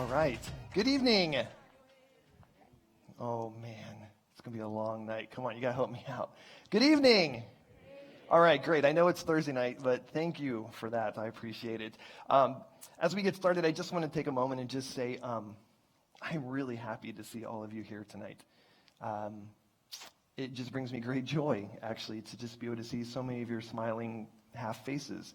All right. Good evening. Oh, man. It's going to be a long night. Come on, you got to help me out. Good evening. All right, great. I know it's Thursday night, but thank you for that. I appreciate it. As we get started, I just want to take a moment and just say I'm really happy to see all of you here tonight. It just brings me great joy, actually, to just be able to see so many of your smiling half faces.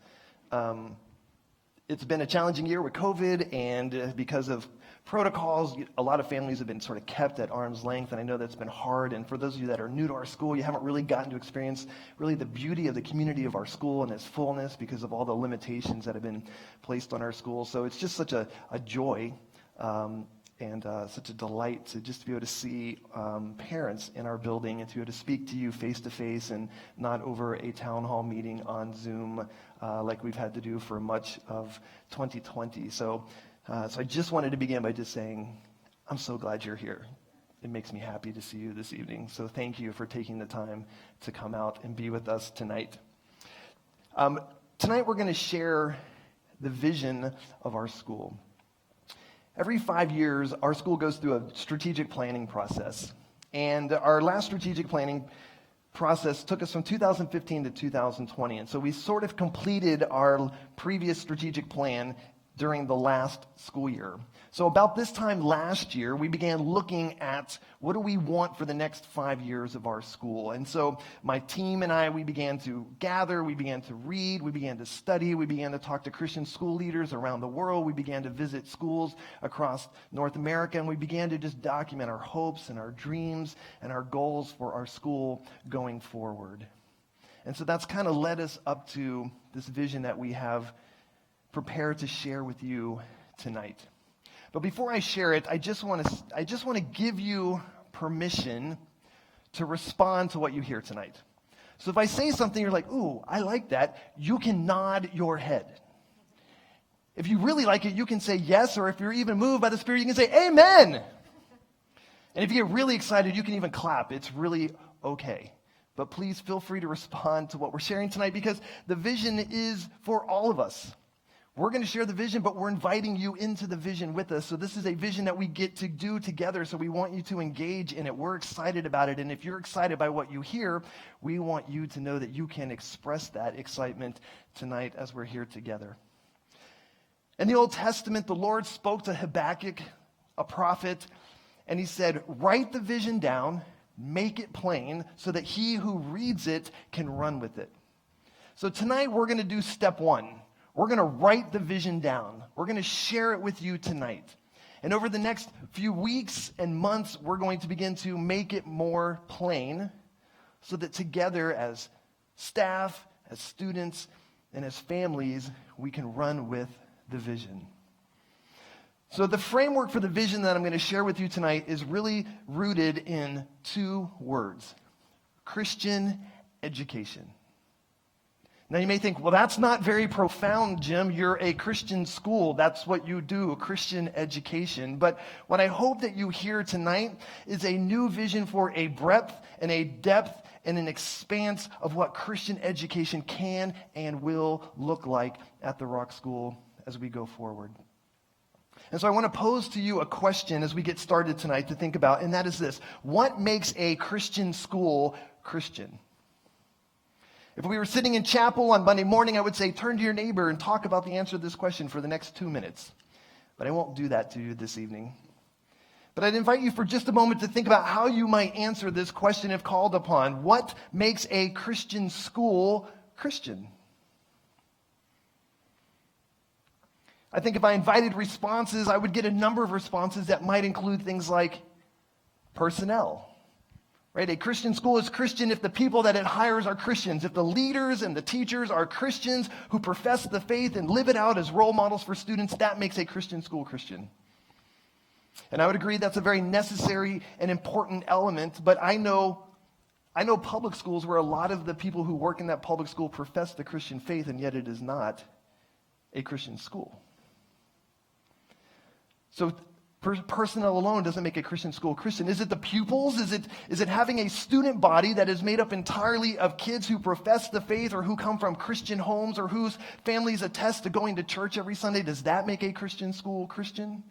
It's been a challenging year with COVID, and because of protocols, a lot of families have been sort of kept at arm's length, and I know that's been hard. And for those of you that are new to our school, you haven't really gotten to experience really the beauty of the community of our school and its fullness because of all the limitations that have been placed on our school. So it's just such a joy and such a delight to just be able to see parents in our building and to be able to speak to you face to face and not over a town hall meeting on Zoom like we've had to do for much of 2020. So I just wanted to begin by just saying, I'm so glad you're here. It makes me happy to see you this evening. So thank you for taking the time to come out and be with us tonight. Tonight we're going to share the vision of our school. Every 5 years, our school goes through a strategic planning process. And our last strategic planning process took us from 2015 to 2020. And so we sort of completed our previous strategic plan during the last school year. So about this time last year, we began looking at what do we want for the next 5 years of our school. And so my team and I, we began to gather, we began to read, we began to study, we began to talk to Christian school leaders around the world, we began to visit schools across North America, and we began to just document our hopes and our dreams and our goals for our school going forward. And so that's kind of led us up to this vision that we have prepared to share with you tonight. But before I share it, I just want to give you permission to respond to what you hear tonight. So if I say something, you're like, ooh, I like that, you can nod your head. If you really like it, you can say yes, or if you're even moved by the Spirit, you can say amen. And if you get really excited, you can even clap. It's really okay. But please feel free to respond to what we're sharing tonight because the vision is for all of us. We're going to share the vision, but we're inviting you into the vision with us. So this is a vision that we get to do together, so we want you to engage in it. We're excited about it, and if you're excited by what you hear, we want you to know that you can express that excitement tonight as we're here together. In the Old Testament, the Lord spoke to Habakkuk, a prophet, and he said, write the vision down, make it plain, so that he who reads it can run with it. So tonight we're going to do step one. We're going to write the vision down. We're going to share it with you tonight. And over the next few weeks and months, we're going to begin to make it more plain so that together as staff, as students, and as families, we can run with the vision. So the framework for the vision that I'm going to share with you tonight is really rooted in two words: Christian education. Now you may think, well, that's not very profound, Jim. You're a Christian school. That's what you do, Christian education. But what I hope that you hear tonight is a new vision for a breadth and a depth and an expanse of what Christian education can and will look like at the Rock School as we go forward. And so I want to pose to you a question as we get started tonight to think about, and that is this: what makes a Christian school Christian? If we were sitting in chapel on Monday morning, I would say, turn to your neighbor and talk about the answer to this question for the next 2 minutes. But I won't do that to you this evening. But I'd invite you for just a moment to think about how you might answer this question if called upon. What makes a Christian school Christian? I think if I invited responses, I would get a number of responses that might include things like personnel. Right? A Christian school is Christian if the people that it hires are Christians, if the leaders and the teachers are Christians who profess the faith and live it out as role models for students. That makes a Christian school Christian. And I would agree that's a very necessary and important element, but I know public schools where a lot of the people who work in that public school profess the Christian faith, and yet it is not a Christian school. So personnel alone doesn't make a Christian school Christian. Is it the pupils? Is it having a student body that is made up entirely of kids who profess the faith or who come from Christian homes or whose families attest to going to church every Sunday? Does that make a Christian school Christian?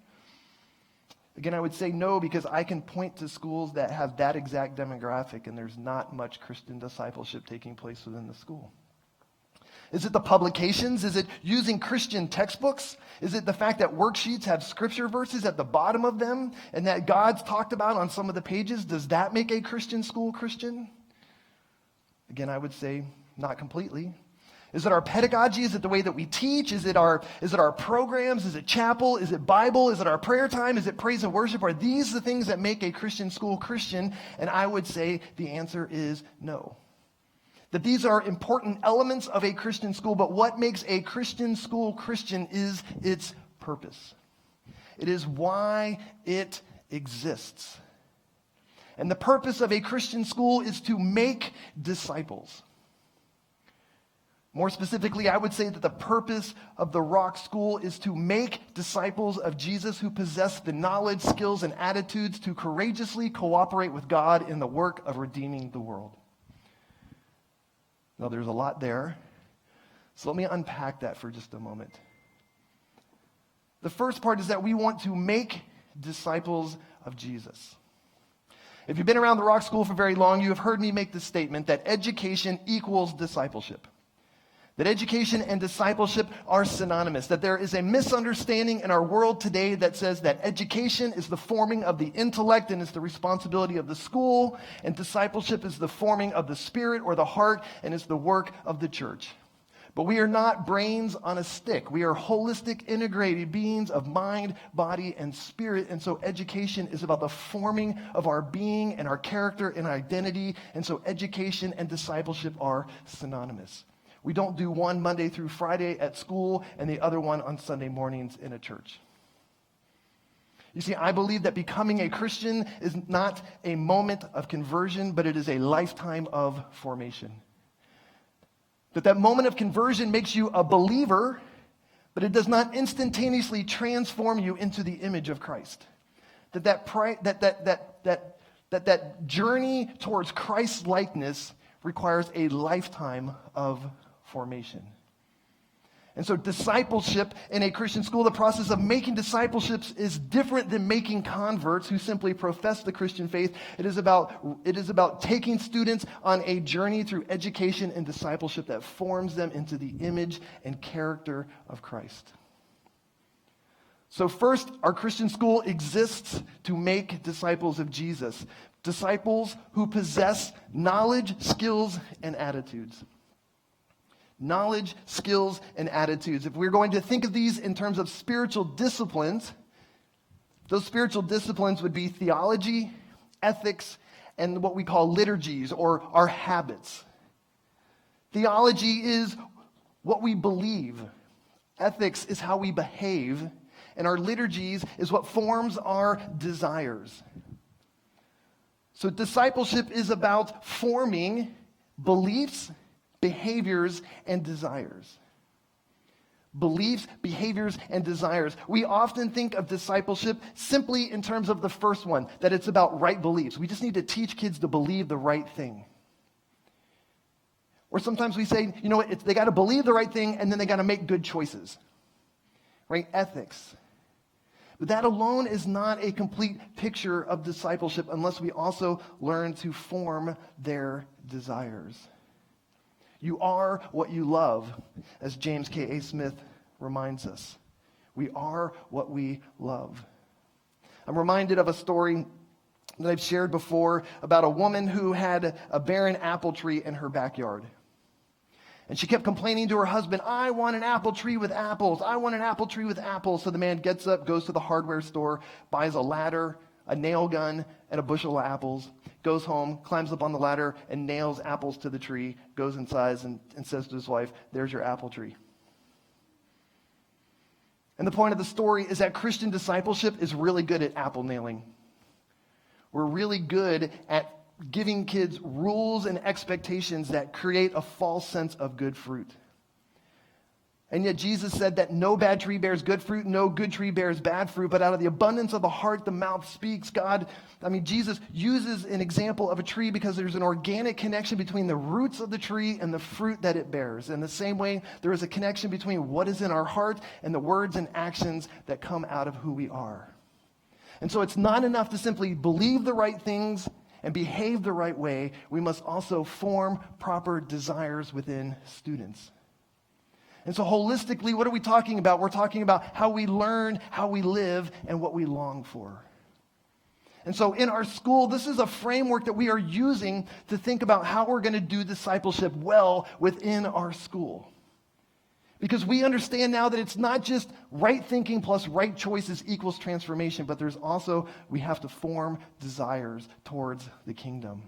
Again, I would say no because I can point to schools that have that exact demographic and there's not much Christian discipleship taking place within the school. Is it the publications? Is it using Christian textbooks? Is it the fact that worksheets have scripture verses at the bottom of them and that God's talked about on some of the pages? Does that make a Christian school Christian? Again, I would say not completely. Is it our pedagogy? Is it the way that we teach? Is it our programs? Is it chapel? Is it Bible? Is it our prayer time? Is it praise and worship? Are these the things that make a Christian school Christian? And I would say the answer is no. That these are important elements of a Christian school, but what makes a Christian school Christian is its purpose. It is why it exists. And the purpose of a Christian school is to make disciples. More specifically, I would say that the purpose of the Rock School is to make disciples of Jesus who possess the knowledge, skills, and attitudes to courageously cooperate with God in the work of redeeming the world. Now, there's a lot there, so let me unpack that for just a moment. The first part is that we want to make disciples of Jesus. If you've been around the Rock School for very long, you have heard me make the statement that education equals discipleship. That education and discipleship are synonymous. That there is a misunderstanding in our world today that says that education is the forming of the intellect and is the responsibility of the school, and discipleship is the forming of the spirit or the heart and is the work of the church. But we are not brains on a stick. We are holistic, integrated beings of mind, body, and spirit. And so education is about the forming of our being and our character and identity. And so education and discipleship are synonymous. We don't do one Monday through Friday at school and the other one on Sunday mornings in a church. You see, I believe that becoming a Christian is not a moment of conversion, but it is a lifetime of formation. That moment of conversion makes you a believer, but it does not instantaneously transform you into the image of Christ. That journey towards Christ's likeness requires a lifetime of formation. And so discipleship in a Christian school, the process of making discipleships is different than making converts who simply profess the Christian faith. It is about taking students on a journey through education and discipleship that forms them into the image and character of Christ. So first, our Christian school exists to make disciples of Jesus. Disciples who possess knowledge, skills, and attitudes. Knowledge, skills, and attitudes. If we're going to think of these in terms of spiritual disciplines, those spiritual disciplines would be theology, ethics, and what we call liturgies or our habits. Theology is what we believe. Ethics is how we behave. And our liturgies is what forms our desires. So discipleship is about forming beliefs, behaviors, and desires. Beliefs, behaviors, and desires. We often think of discipleship simply in terms of the first one, that it's about right beliefs. We just need to teach kids to believe the right thing. Or sometimes we say, you know what, they got to believe the right thing and then they got to make good choices. Right? Ethics. But that alone is not a complete picture of discipleship unless we also learn to form their desires. You are what you love, as James K.A. Smith reminds us. We are what we love. I'm reminded of a story that I've shared before about a woman who had a barren apple tree in her backyard. And she kept complaining to her husband, I want an apple tree with apples. I want an apple tree with apples. So the man gets up, goes to the hardware store, buys a ladder, a nail gun, and a bushel of apples, goes home, climbs up on the ladder, and nails apples to the tree, goes inside and says to his wife, there's your apple tree. And the point of the story is that Christian discipleship is really good at apple nailing. We're really good at giving kids rules and expectations that create a false sense of good fruit. And yet Jesus said that no bad tree bears good fruit, no good tree bears bad fruit, but out of the abundance of the heart, the mouth speaks. Jesus uses an example of a tree because there's an organic connection between the roots of the tree and the fruit that it bears. In the same way, there is a connection between what is in our heart and the words and actions that come out of who we are. And so it's not enough to simply believe the right things and behave the right way. We must also form proper desires within students. And so holistically, what are we talking about? We're talking about how we learn, how we live, and what we long for. And so in our school, this is a framework that we are using to think about how we're going to do discipleship well within our school. Because we understand now that it's not just right thinking plus right choices equals transformation, but there's also, we have to form desires towards the kingdom.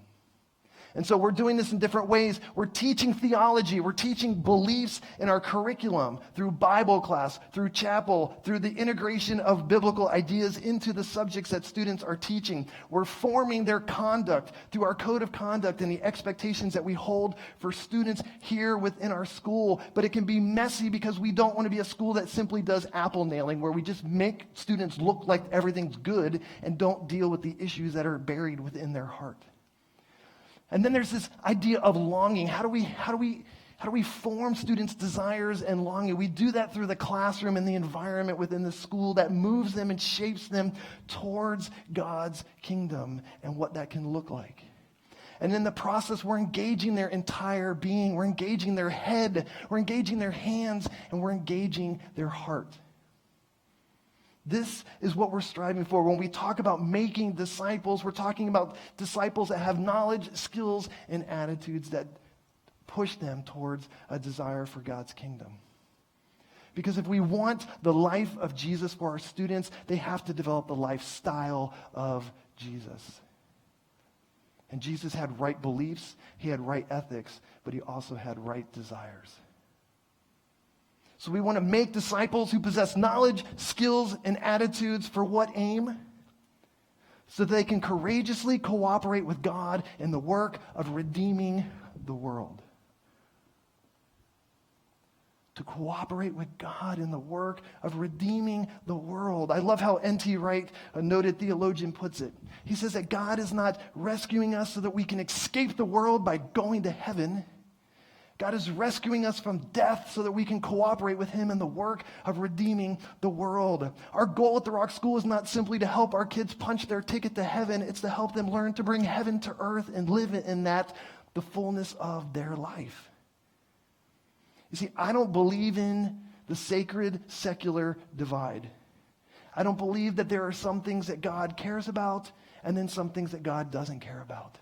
And so we're doing this in different ways. We're teaching theology. We're teaching beliefs in our curriculum through Bible class, through chapel, through the integration of biblical ideas into the subjects that students are teaching. We're forming their conduct through our code of conduct and the expectations that we hold for students here within our school. But it can be messy because we don't want to be a school that simply does apple nailing, where we just make students look like everything's good and don't deal with the issues that are buried within their heart. And then there's this idea of longing. How do we form students' desires and longing? We do that through the classroom and the environment within the school that moves them and shapes them towards God's kingdom and what that can look like. And in the process, we're engaging their entire being. We're engaging their head. We're engaging their hands. And we're engaging their heart. This is what we're striving for. When we talk about making disciples, we're talking about disciples that have knowledge, skills, and attitudes that push them towards a desire for God's kingdom. Because if we want the life of Jesus for our students, they have to develop the lifestyle of Jesus. And Jesus had right beliefs, he had right ethics, but he also had right desires. So we want to make disciples who possess knowledge, skills, and attitudes for what aim? So that they can courageously cooperate with God in the work of redeeming the world. To cooperate with God in the work of redeeming the world. I love how N.T. Wright, a noted theologian, puts it. He says that God is not rescuing us so that we can escape the world by going to heaven. God is rescuing us from death so that we can cooperate with him in the work of redeeming the world. Our goal at the Rock School is not simply to help our kids punch their ticket to heaven. It's to help them learn to bring heaven to earth and live in that, the fullness of their life. You see, I don't believe in the sacred-secular divide. I don't believe that there are some things that God cares about and then some things that God doesn't care about.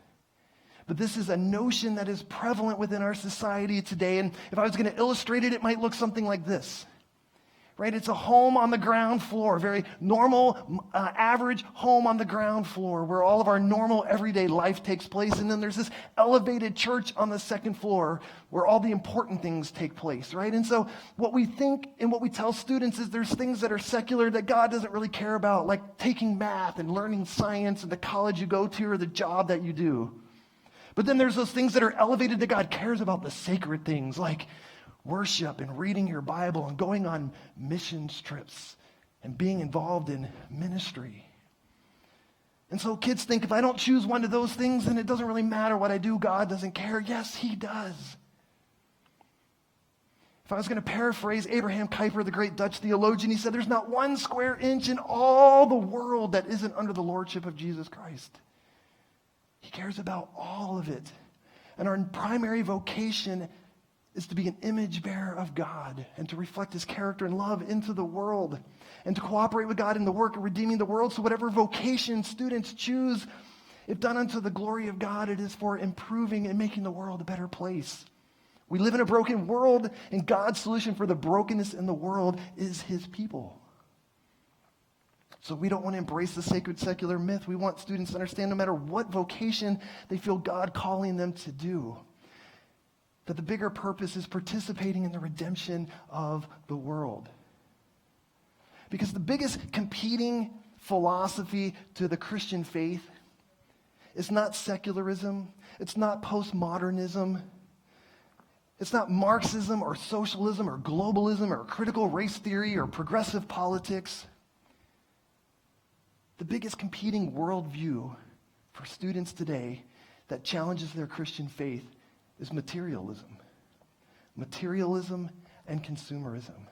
But this is a notion that is prevalent within our society today. And if I was going to illustrate it, it might look something like this. Right? It's a home on the ground floor, a very normal, average home on the ground floor where all of our normal everyday life takes place. And then there's this elevated church on the second floor where all the important things take place, right? And so what we think and what we tell students is there's things that are secular that God doesn't really care about, like taking math and learning science and the college you go to or the job that you do. But then there's those things that are elevated that God cares about, the sacred things like worship and reading your Bible and going on mission trips and being involved in ministry. And so kids think if I don't choose one of those things, then it doesn't really matter what I do. God doesn't care. Yes, he does. If I was going to paraphrase Abraham Kuyper, the great Dutch theologian, he said there's not one square inch in all the world that isn't under the lordship of Jesus Christ. He cares about all of it. And our primary vocation is to be an image bearer of God and to reflect his character and love into the world and to cooperate with God in the work of redeeming the world. So whatever vocation students choose, if done unto the glory of God, it is for improving and making the world a better place. We live in a broken world, and God's solution for the brokenness in the world is his people. So we don't want to embrace the sacred secular myth. We want students to understand no matter what vocation they feel God calling them to do, that the bigger purpose is participating in the redemption of the world. Because the biggest competing philosophy to the Christian faith is not secularism, it's not postmodernism, it's not Marxism or socialism or globalism or critical race theory or progressive politics. The biggest competing worldview for students today that challenges their Christian faith is materialism. Materialism and consumerism.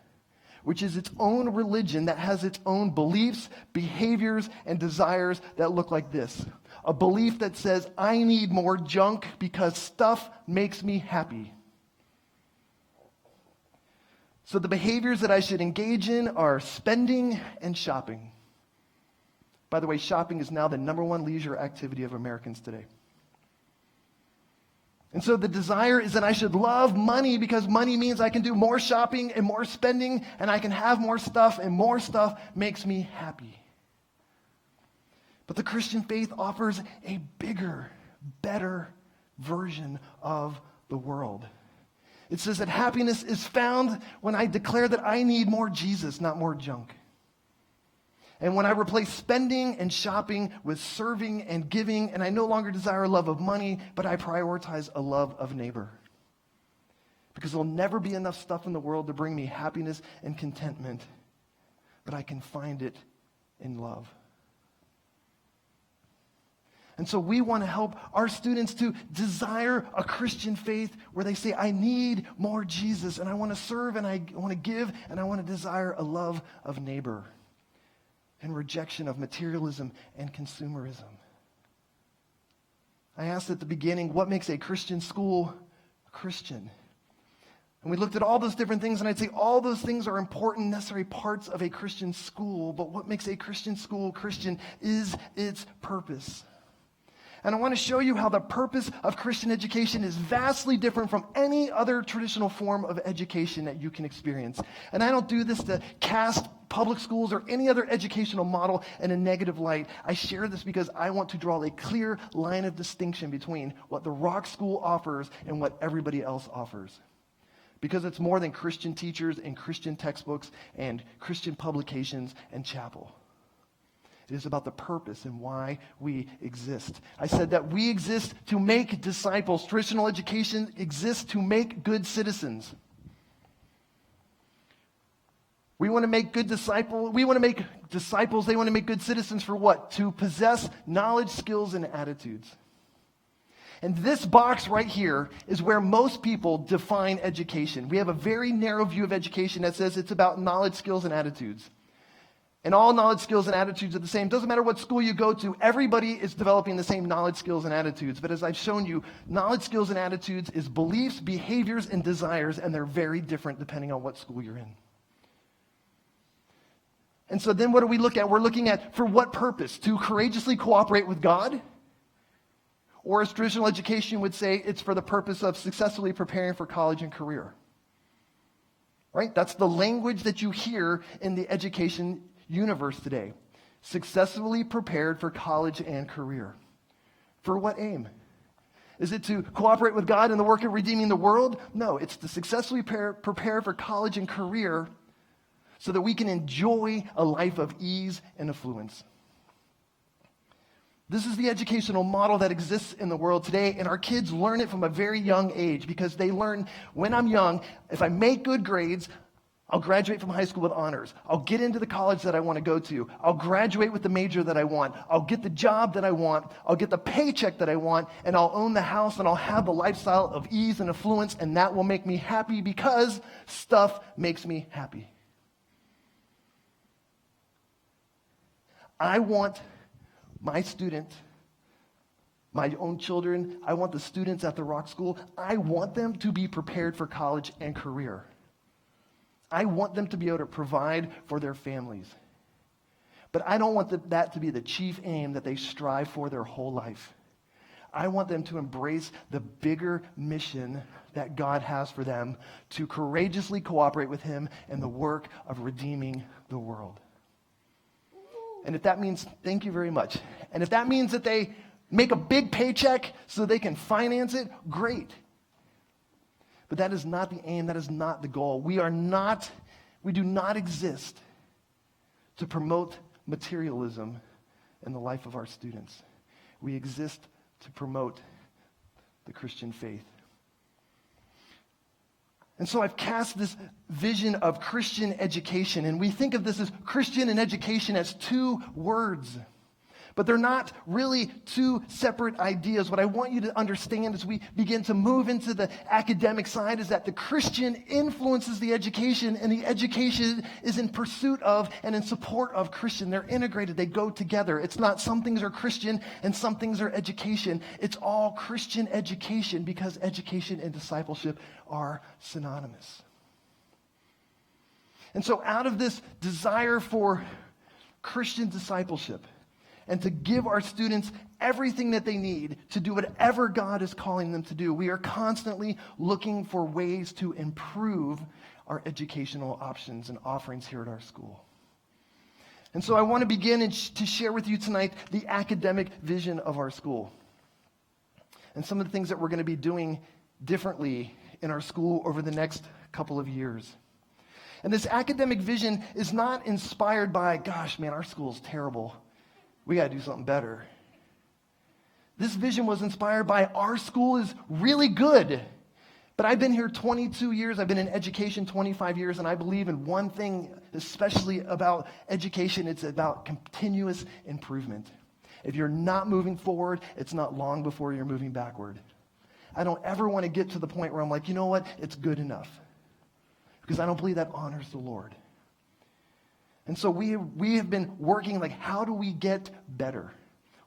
which is its own religion that has its own beliefs, behaviors, and desires that look like this. A belief that says, I need more junk because stuff makes me happy. So the behaviors that I should engage in are spending and shopping. By the way, shopping is now the number one leisure activity of Americans today. And so the desire is that I should love money because money means I can do more shopping and more spending and I can have more stuff, and more stuff makes me happy. But the Christian faith offers a bigger, better version of the world. It says that happiness is found when I declare that I need more Jesus, not more junk. And when I replace spending and shopping with serving and giving, and I no longer desire a love of money, but I prioritize a love of neighbor. Because there'll never be enough stuff in the world to bring me happiness and contentment, but I can find it in love. And so we want to help our students to desire a Christian faith where they say, I need more Jesus, and I want to serve, and I want to give, and I want to desire a love of neighbor and rejection of materialism and consumerism. I asked at the beginning, what makes a Christian school Christian? And we looked at all those different things, and I'd say all those things are important, necessary parts of a Christian school, but what makes a Christian school Christian is its purpose. And I want to show you how the purpose of Christian education is vastly different from any other traditional form of education that you can experience. And I don't do this to cast public schools or any other educational model in a negative light. I share this because I want to draw a clear line of distinction between what the Rock School offers and what everybody else offers. Because it's more than Christian teachers and Christian textbooks and Christian publications and chapel. It is about the purpose and why we exist. I said that we exist to make disciples. Traditional education exists to make good citizens. We want to make good disciples. We want to make disciples. They want to make good citizens for what? To possess knowledge, skills, and attitudes. And this box right here is where most people define education. We have a very narrow view of education that says it's about knowledge, skills, and attitudes. And all knowledge, skills, and attitudes are the same. Doesn't matter what school you go to, everybody is developing the same knowledge, skills, and attitudes. But as I've shown you, knowledge, skills, and attitudes is beliefs, behaviors, and desires, and they're very different depending on what school you're in. And so then what do we look at? We're looking at for what purpose? To courageously cooperate with God? Or as traditional education would say, it's for the purpose of successfully preparing for college and career. Right? That's the language that you hear in the education universe today. Successfully prepared for college and career. For what aim? Is it to cooperate with God in the work of redeeming the world? No, it's to successfully prepare for college and career so that we can enjoy a life of ease and affluence. This is the educational model that exists in the world today, and our kids learn it from a very young age because they learn, when I'm young, if I make good grades, I'll graduate from high school with honors. I'll get into the college that I want to go to. I'll graduate with the major that I want. I'll get the job that I want. I'll get the paycheck that I want, and I'll own the house, and I'll have the lifestyle of ease and affluence, and that will make me happy because stuff makes me happy. I want my student, my own children, I want the students at the Rock School, I want them to be prepared for college and career. I want them to be able to provide for their families. But I don't want that to be the chief aim that they strive for their whole life. I want them to embrace the bigger mission that God has for them to courageously cooperate with Him in the work of redeeming the world. And if that means, thank you very much. And if that means that they make a big paycheck so they can finance it, great. But that is not the aim. That is not the goal. We do not exist to promote materialism in the life of our students. We exist to promote the Christian faith. And so I've cast this vision of Christian education, and we think of this as Christian and education as two words. But they're not really two separate ideas. What I want you to understand as we begin to move into the academic side is that the Christian influences the education, and the education is in pursuit of and in support of Christian. They're integrated. They go together. It's not some things are Christian and some things are education. It's all Christian education because education and discipleship are synonymous. And so out of this desire for Christian discipleship, and to give our students everything that they need to do whatever God is calling them to do, we are constantly looking for ways to improve our educational options and offerings here at our school. And so I want to begin to share with you tonight the academic vision of our school and some of the things that we're going to be doing differently in our school over the next couple of years. And this academic vision is not inspired by, gosh, man, our school's terrible. We got to do something better. This vision was inspired by our school is really good. But I've been here 22 years. I've been in education 25 years. And I believe in one thing, especially about education. It's about continuous improvement. If you're not moving forward, it's not long before you're moving backward. I don't ever want to get to the point where I'm like, you know what? It's good enough. Because I don't believe that honors the Lord. And so we have been working like, how do we get better?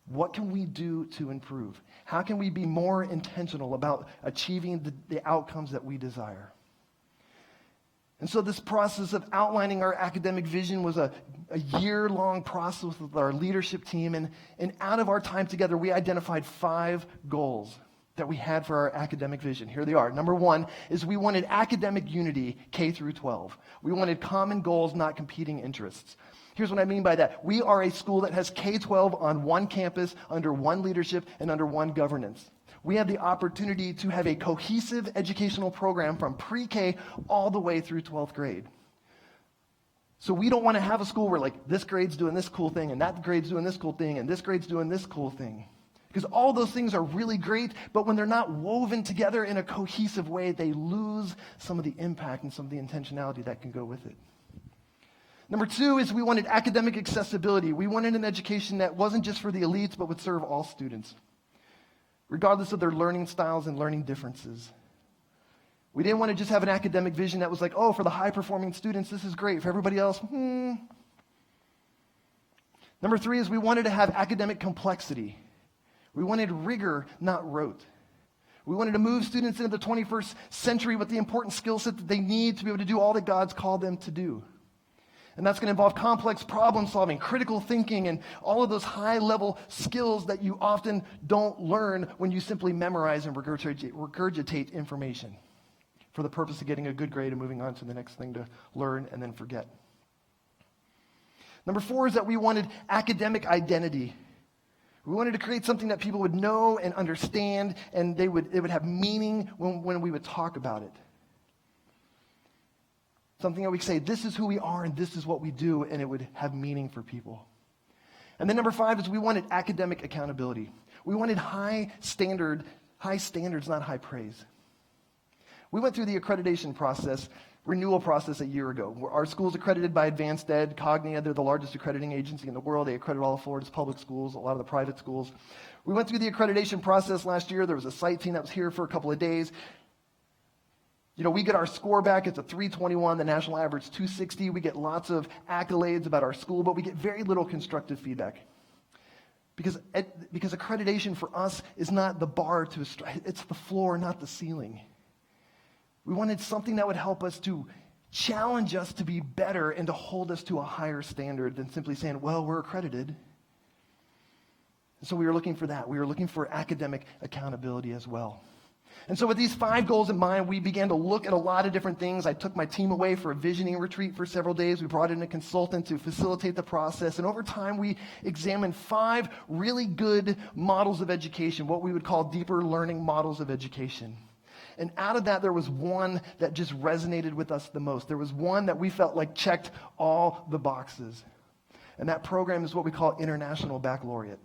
What can we do to improve? How can we be more intentional about achieving the outcomes that we desire? And so this process of outlining our academic vision was a year-long process with our leadership team. And out of our time together, we identified 5 goals that we had for our academic vision. Here they are. Number 1 is we wanted academic unity, K through 12. We wanted common goals, not competing interests. Here's what I mean by that. We are a school that has K-12 on one campus, under one leadership, and under one governance. We have the opportunity to have a cohesive educational program from pre-K all the way through 12th grade. So we don't want to have a school where like this grade's doing this cool thing, and that grade's doing this cool thing, and this grade's doing this cool thing. Because all those things are really great, but when they're not woven together in a cohesive way, they lose some of the impact and some of the intentionality that can go with it. Number 2 is we wanted academic accessibility. We wanted an education that wasn't just for the elites, but would serve all students, regardless of their learning styles and learning differences. We didn't want to just have an academic vision that was like, oh, for the high-performing students, this is great. For everybody else, Number 3 is we wanted to have academic complexity. We wanted rigor, not rote. We wanted to move students into the 21st century with the important skill set that they need to be able to do all that God's called them to do. And that's going to involve complex problem solving, critical thinking, and all of those high-level skills that you often don't learn when you simply memorize and regurgitate information for the purpose of getting a good grade and moving on to the next thing to learn and then forget. Number 4 is that we wanted academic identity. We wanted to create something that people would know and understand, and it would have meaning when we would talk about it. Something that we could say, this is who we are and this is what we do, and it would have meaning for people. And then number 5 is we wanted academic accountability. We wanted high standards, not high praise. We went through the accreditation process, renewal process a year ago. Our school's accredited by Advanced Ed, Cognia. They're the largest accrediting agency in the world. They accredit all of Florida's public schools, a lot of the private schools. We went through the accreditation process last year. There was a site team that was here for a couple of days. You know, we get our score back. It's a 321. The national average 260. We get lots of accolades about our school, but we get very little constructive feedback. Because accreditation for us is not the bar to it's the floor, not the ceiling. We wanted something that would help us to challenge us to be better and to hold us to a higher standard than simply saying, well, we're accredited. And so we were looking for that. We were looking for academic accountability as well. And so with these 5 goals in mind, we began to look at a lot of different things. I took my team away for a visioning retreat for several days. We brought in a consultant to facilitate the process. And over time, we examined 5 really good models of education, what we would call deeper learning models of education. And out of that, there was one that just resonated with us the most. There was one that we felt like checked all the boxes. And that program is what we call International Baccalaureate.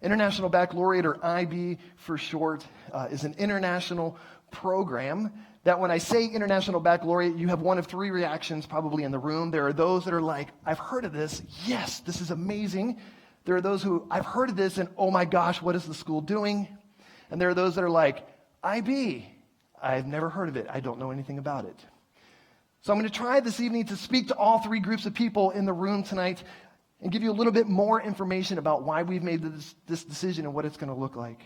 International Baccalaureate, or IB for short, is an international program that when I say International Baccalaureate, you have one of 3 reactions probably in the room. There are those that are like, I've heard of this. Yes, this is amazing. There are those who, I've heard of this and oh my gosh, what is the school doing? And there are those that are like, IB, I've never heard of it. I don't know anything about it. So I'm going to try this evening to speak to all three groups of people in the room tonight and give you a little bit more information about why we've made this decision and what it's going to look like.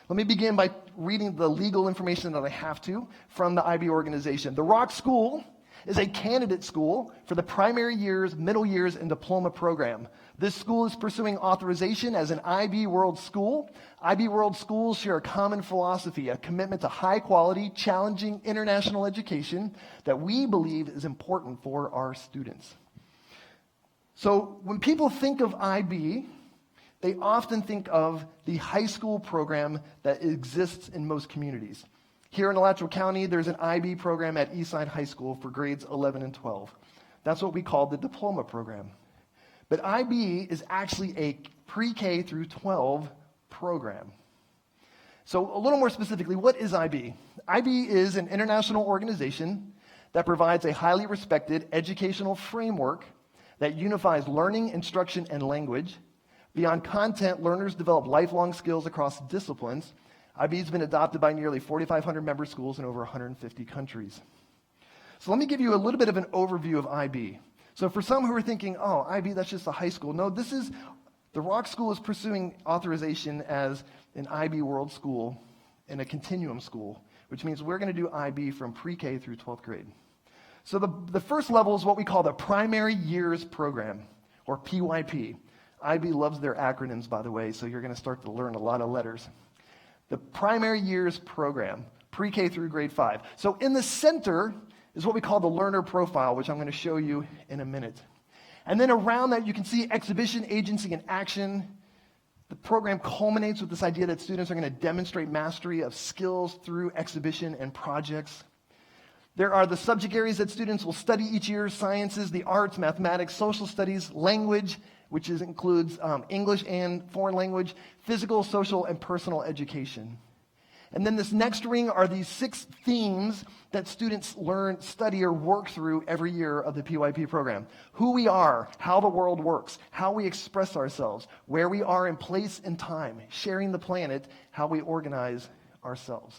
Let me begin by reading the legal information that I have to from the IB organization. The Rock School is a candidate school for the primary years, middle years, and diploma program. This school is pursuing authorization as an IB World School. IB World Schools share a common philosophy, a commitment to high-quality, challenging international education that we believe is important for our students. So when people think of IB, they often think of the high school program that exists in most communities. Here in Alachua County, there's an IB program at Eastside High School for grades 11 and 12. That's what we call the diploma program. But IB is actually a pre-K through 12 program. So a little more specifically, what is IB? IB is an international organization that provides a highly respected educational framework that unifies learning, instruction, and language. Beyond content, learners develop lifelong skills across disciplines. IB has been adopted by nearly 4,500 member schools in over 150 countries. So let me give you a little bit of an overview of IB. So for some who are thinking, oh, IB, that's just a high school. No, the Rock School is pursuing authorization as an IB World School and a continuum school, which means we're going to do IB from pre-K through 12th grade. So the first level is what we call the Primary Years Program, or PYP. IB loves their acronyms, by the way, so you're going to start to learn a lot of letters. The Primary Years Program, pre-K through grade 5. So in the center is what we call the learner profile, which I'm going to show you in a minute. And then around that, you can see exhibition, agency, and action. The program culminates with this idea that students are going to demonstrate mastery of skills through exhibition and projects. There are the subject areas that students will study each year: sciences, the arts, mathematics, social studies, language, which includes English and foreign language, physical, social, and personal education. And then this next ring are these 6 themes that students learn, study, or work through every year of the PYP program. Who we are, how the world works, how we express ourselves, where we are in place and time, sharing the planet, how we organize ourselves.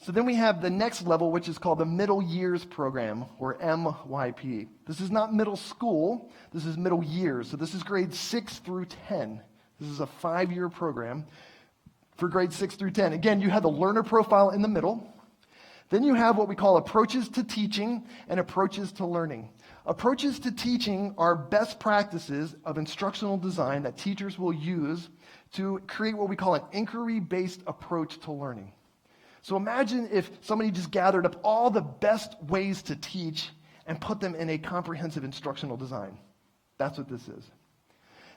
So then we have the next level, which is called the Middle Years Program, or MYP. This is not middle school, this is middle years. So this is grades 6 through 10. This is a 5-year program for grades 6 through 10. Again, you have the learner profile in the middle. Then you have what we call approaches to teaching and approaches to learning. Approaches to teaching are best practices of instructional design that teachers will use to create what we call an inquiry-based approach to learning. So imagine if somebody just gathered up all the best ways to teach and put them in a comprehensive instructional design. That's what this is.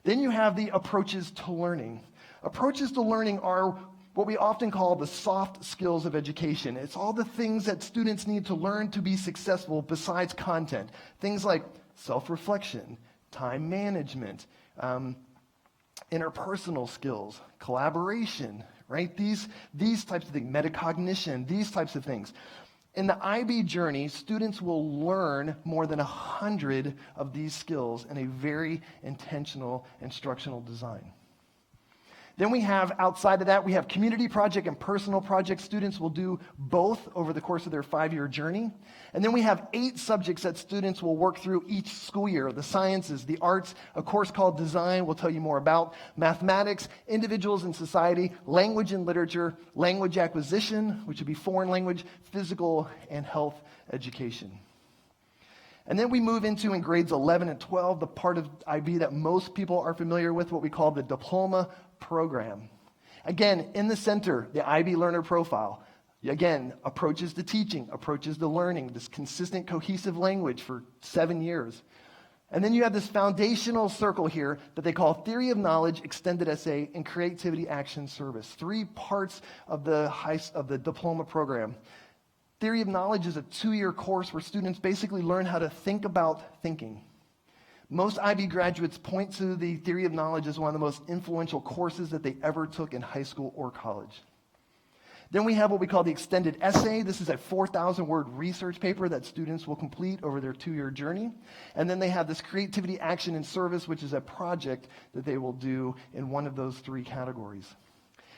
Then you have the approaches to learning. Approaches to learning are what we often call the soft skills of education. It's all the things that students need to learn to be successful besides content. Things like self-reflection, time management, interpersonal skills, collaboration, right? These types of things, metacognition, these types of things. In the IB journey, students will learn more than 100 of these skills in a very intentional instructional design. Then we have, outside of that, we have community project and personal project. Students will do both over the course of their 5-year journey. And then we have 8 subjects that students will work through each school year: the sciences, the arts, a course called design we'll tell you more about, mathematics, individuals and society, language and literature, language acquisition, which would be foreign language, physical and health education. And then we move into, in grades 11 and 12, the part of IB that most people are familiar with, what we call the diploma program. Again, in the center, the IB learner profile. Again, approaches to teaching, approaches to learning, this consistent, cohesive language for 7 years. And then you have this foundational circle here that they call Theory of Knowledge, Extended Essay, and Creativity Action Service. 3 parts of the diploma program. Theory of Knowledge is a 2-year course where students basically learn how to think about thinking. Most IB graduates point to the Theory of Knowledge as one of the most influential courses that they ever took in high school or college. Then we have what we call the extended essay. This is a 4,000-word research paper that students will complete over their 2-year journey. And then they have this creativity, action, and service, which is a project that they will do in one of those 3 categories.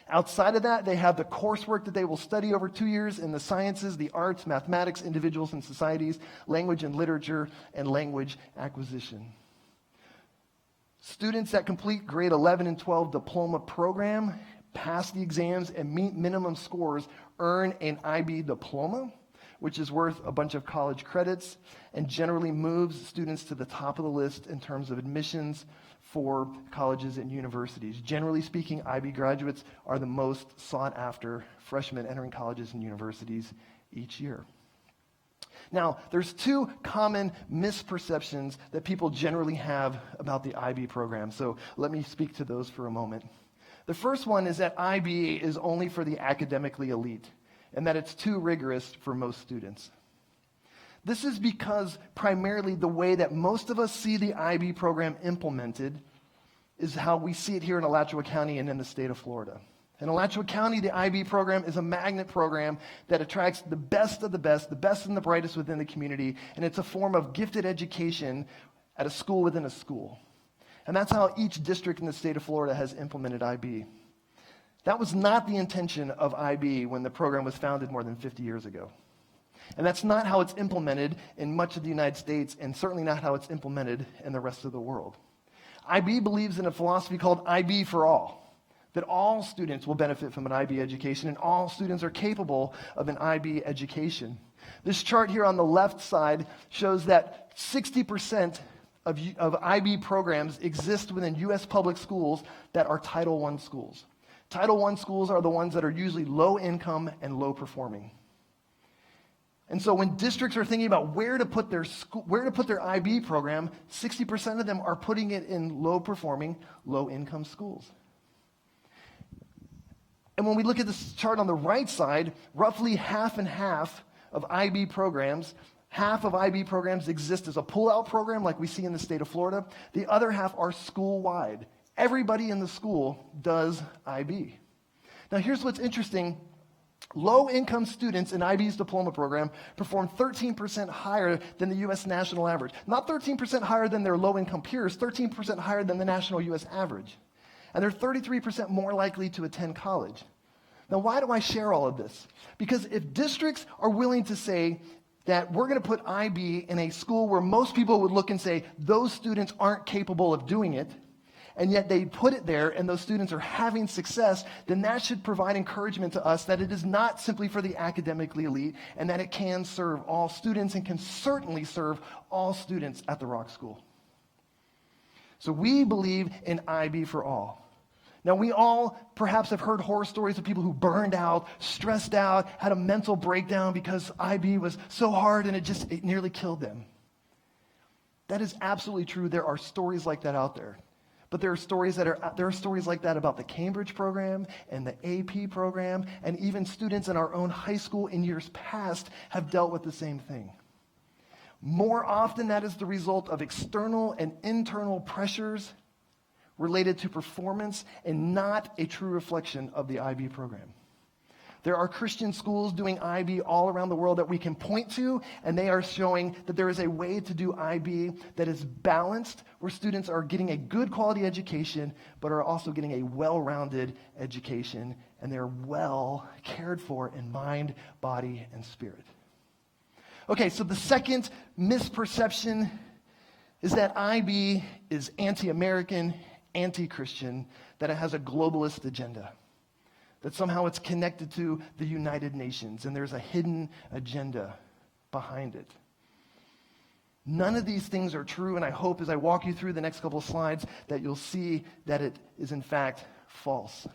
Outside of that, they have the coursework that they will study over 2 years in the sciences, the arts, mathematics, individuals and societies, language and literature, and language acquisition. Students that complete grade 11 and 12 diploma program, pass the exams, and meet minimum scores earn an IB diploma, which is worth a bunch of college credits and generally moves students to the top of the list in terms of admissions for colleges and universities. Generally speaking, IB graduates are the most sought after freshmen entering colleges and universities each year. Now, there's 2 common misperceptions that people generally have about the IB program, so let me speak to those for a moment. The first one is that IB is only for the academically elite, and that it's too rigorous for most students. This is because primarily the way that most of us see the IB program implemented is how we see it here in Alachua County and in the state of Florida. In Alachua County, the IB program is a magnet program that attracts the best of the best and the brightest within the community, and it's a form of gifted education at a school within a school. And that's how each district in the state of Florida has implemented IB. That was not the intention of IB when the program was founded more than 50 years ago. And that's not how it's implemented in much of the United States, and certainly not how it's implemented in the rest of the world. IB believes in a philosophy called IB for all, that all students will benefit from an IB education, and all students are capable of an IB education. This chart here on the left side shows that 60% of IB programs exist within U.S. public schools that are Title I schools. Title I schools are the ones that are usually low income and low performing. And so when districts are thinking about where to put their IB program, 60% of them are putting it in low-performing, low-income schools. And when we look at this chart on the right side, roughly half and half of IB programs, half of IB programs exist as a pull-out program like we see in the state of Florida. The other half are school-wide. Everybody in the school does IB. Now here's what's interesting. Low-income students in IB's diploma program perform 13% higher than the U.S. national average. Not 13% higher than their low-income peers, 13% higher than the national U.S. average. And they're 33% more likely to attend college. Now, why do I share all of this? Because if districts are willing to say that we're going to put IB in a school where most people would look and say, those students aren't capable of doing it, and yet they put it there and those students are having success, then that should provide encouragement to us that it is not simply for the academically elite and that it can serve all students and can certainly serve all students at the Rock School. So we believe in IB for all. Now, we all perhaps have heard horror stories of people who burned out, stressed out, had a mental breakdown because IB was so hard and it nearly killed them. That is absolutely true. There are stories like that out there. But there are stories like that about the Cambridge program and the AP program, and even students in our own high school in years past have dealt with the same thing. More often, that is the result of external and internal pressures related to performance and not a true reflection of the IB program. There are Christian schools doing IB all around the world that we can point to, and they are showing that there is a way to do IB that is balanced, where students are getting a good quality education, but are also getting a well-rounded education, and they're well cared for in mind, body, and spirit. Okay, so the second misperception is that IB is anti-American, anti-Christian, that it has a globalist agenda. That somehow it's connected to the United Nations, and there's a hidden agenda behind it. None of these things are true, and I hope as I walk you through the next couple of slides that you'll see that it is in fact false.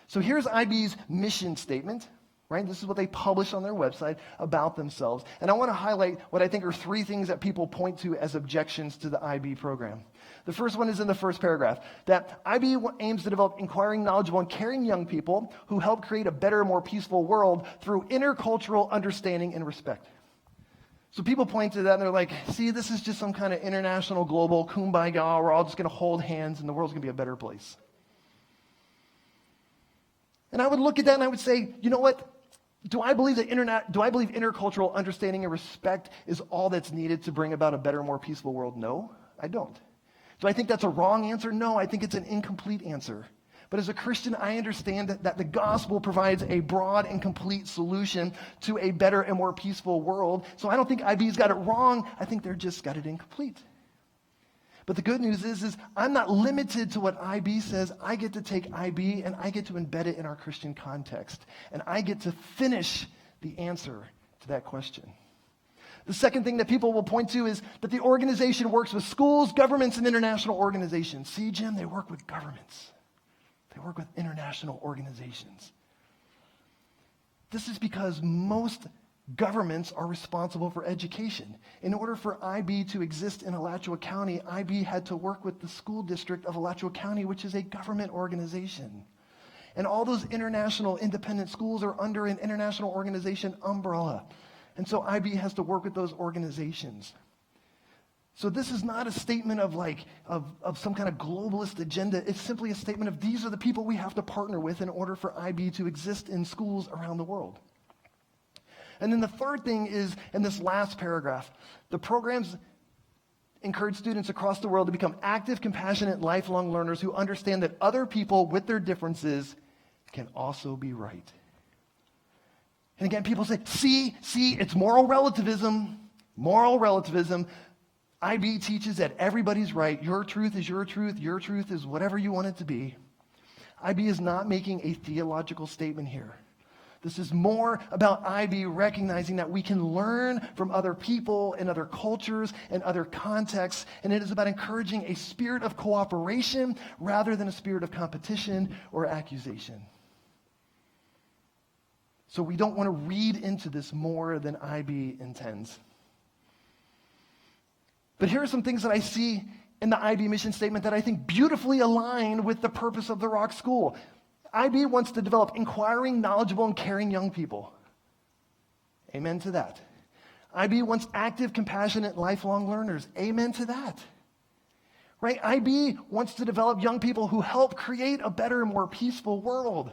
So here's IB's mission statement, right? This is what they publish on their website about themselves. And I want to highlight what I think are 3 things that people point to as objections to the IB program. The first one is in the first paragraph, that IB aims to develop inquiring, knowledgeable, and caring young people who help create a better, more peaceful world through intercultural understanding and respect. So people point to that and they're like, see, this is just some kind of international, global kumbaya. We're all just going to hold hands and the world's going to be a better place. And I would look at that and I would say, you know what? Do I believe intercultural understanding and respect is all that's needed to bring about a better, more peaceful world? No, I don't. Do I think that's a wrong answer? No, I think it's an incomplete answer. But as a Christian, I understand that the gospel provides a broad and complete solution to a better and more peaceful world. So I don't think IB's got it wrong. I think they're just got it incomplete. But the good news is I'm not limited to what IB says. I get to take IB and I get to embed it in our Christian context. And I get to finish the answer to that question. The second thing that people will point to is that the organization works with schools, governments, and international organizations. See, Jim, they work with governments. They work with international organizations. This is because most governments are responsible for education. In order for IB to exist in Alachua County, IB had to work with the school district of Alachua County, which is a government organization. And all those international independent schools are under an international organization umbrella. And so IB has to work with those organizations. So this is not a statement of some kind of globalist agenda. It's simply a statement of these are the people we have to partner with in order for IB to exist in schools around the world. And then the third thing is, in this last paragraph, the programs encourage students across the world to become active, compassionate, lifelong learners who understand that other people with their differences can also be right. And again, people say, see, it's moral relativism. Moral relativism. IB teaches that everybody's right. Your truth is your truth. Your truth is whatever you want it to be. IB is not making a theological statement here. This is more about IB recognizing that we can learn from other people and other cultures and other contexts, and it is about encouraging a spirit of cooperation rather than a spirit of competition or accusation. So we don't want to read into this more than IB intends. But here are some things that I see in the IB mission statement that I think beautifully align with the purpose of the Rock School. IB wants to develop inquiring, knowledgeable, and caring young people. Amen to that. IB wants active, compassionate, lifelong learners. Amen to that. Right? IB wants to develop young people who help create a better and more peaceful world.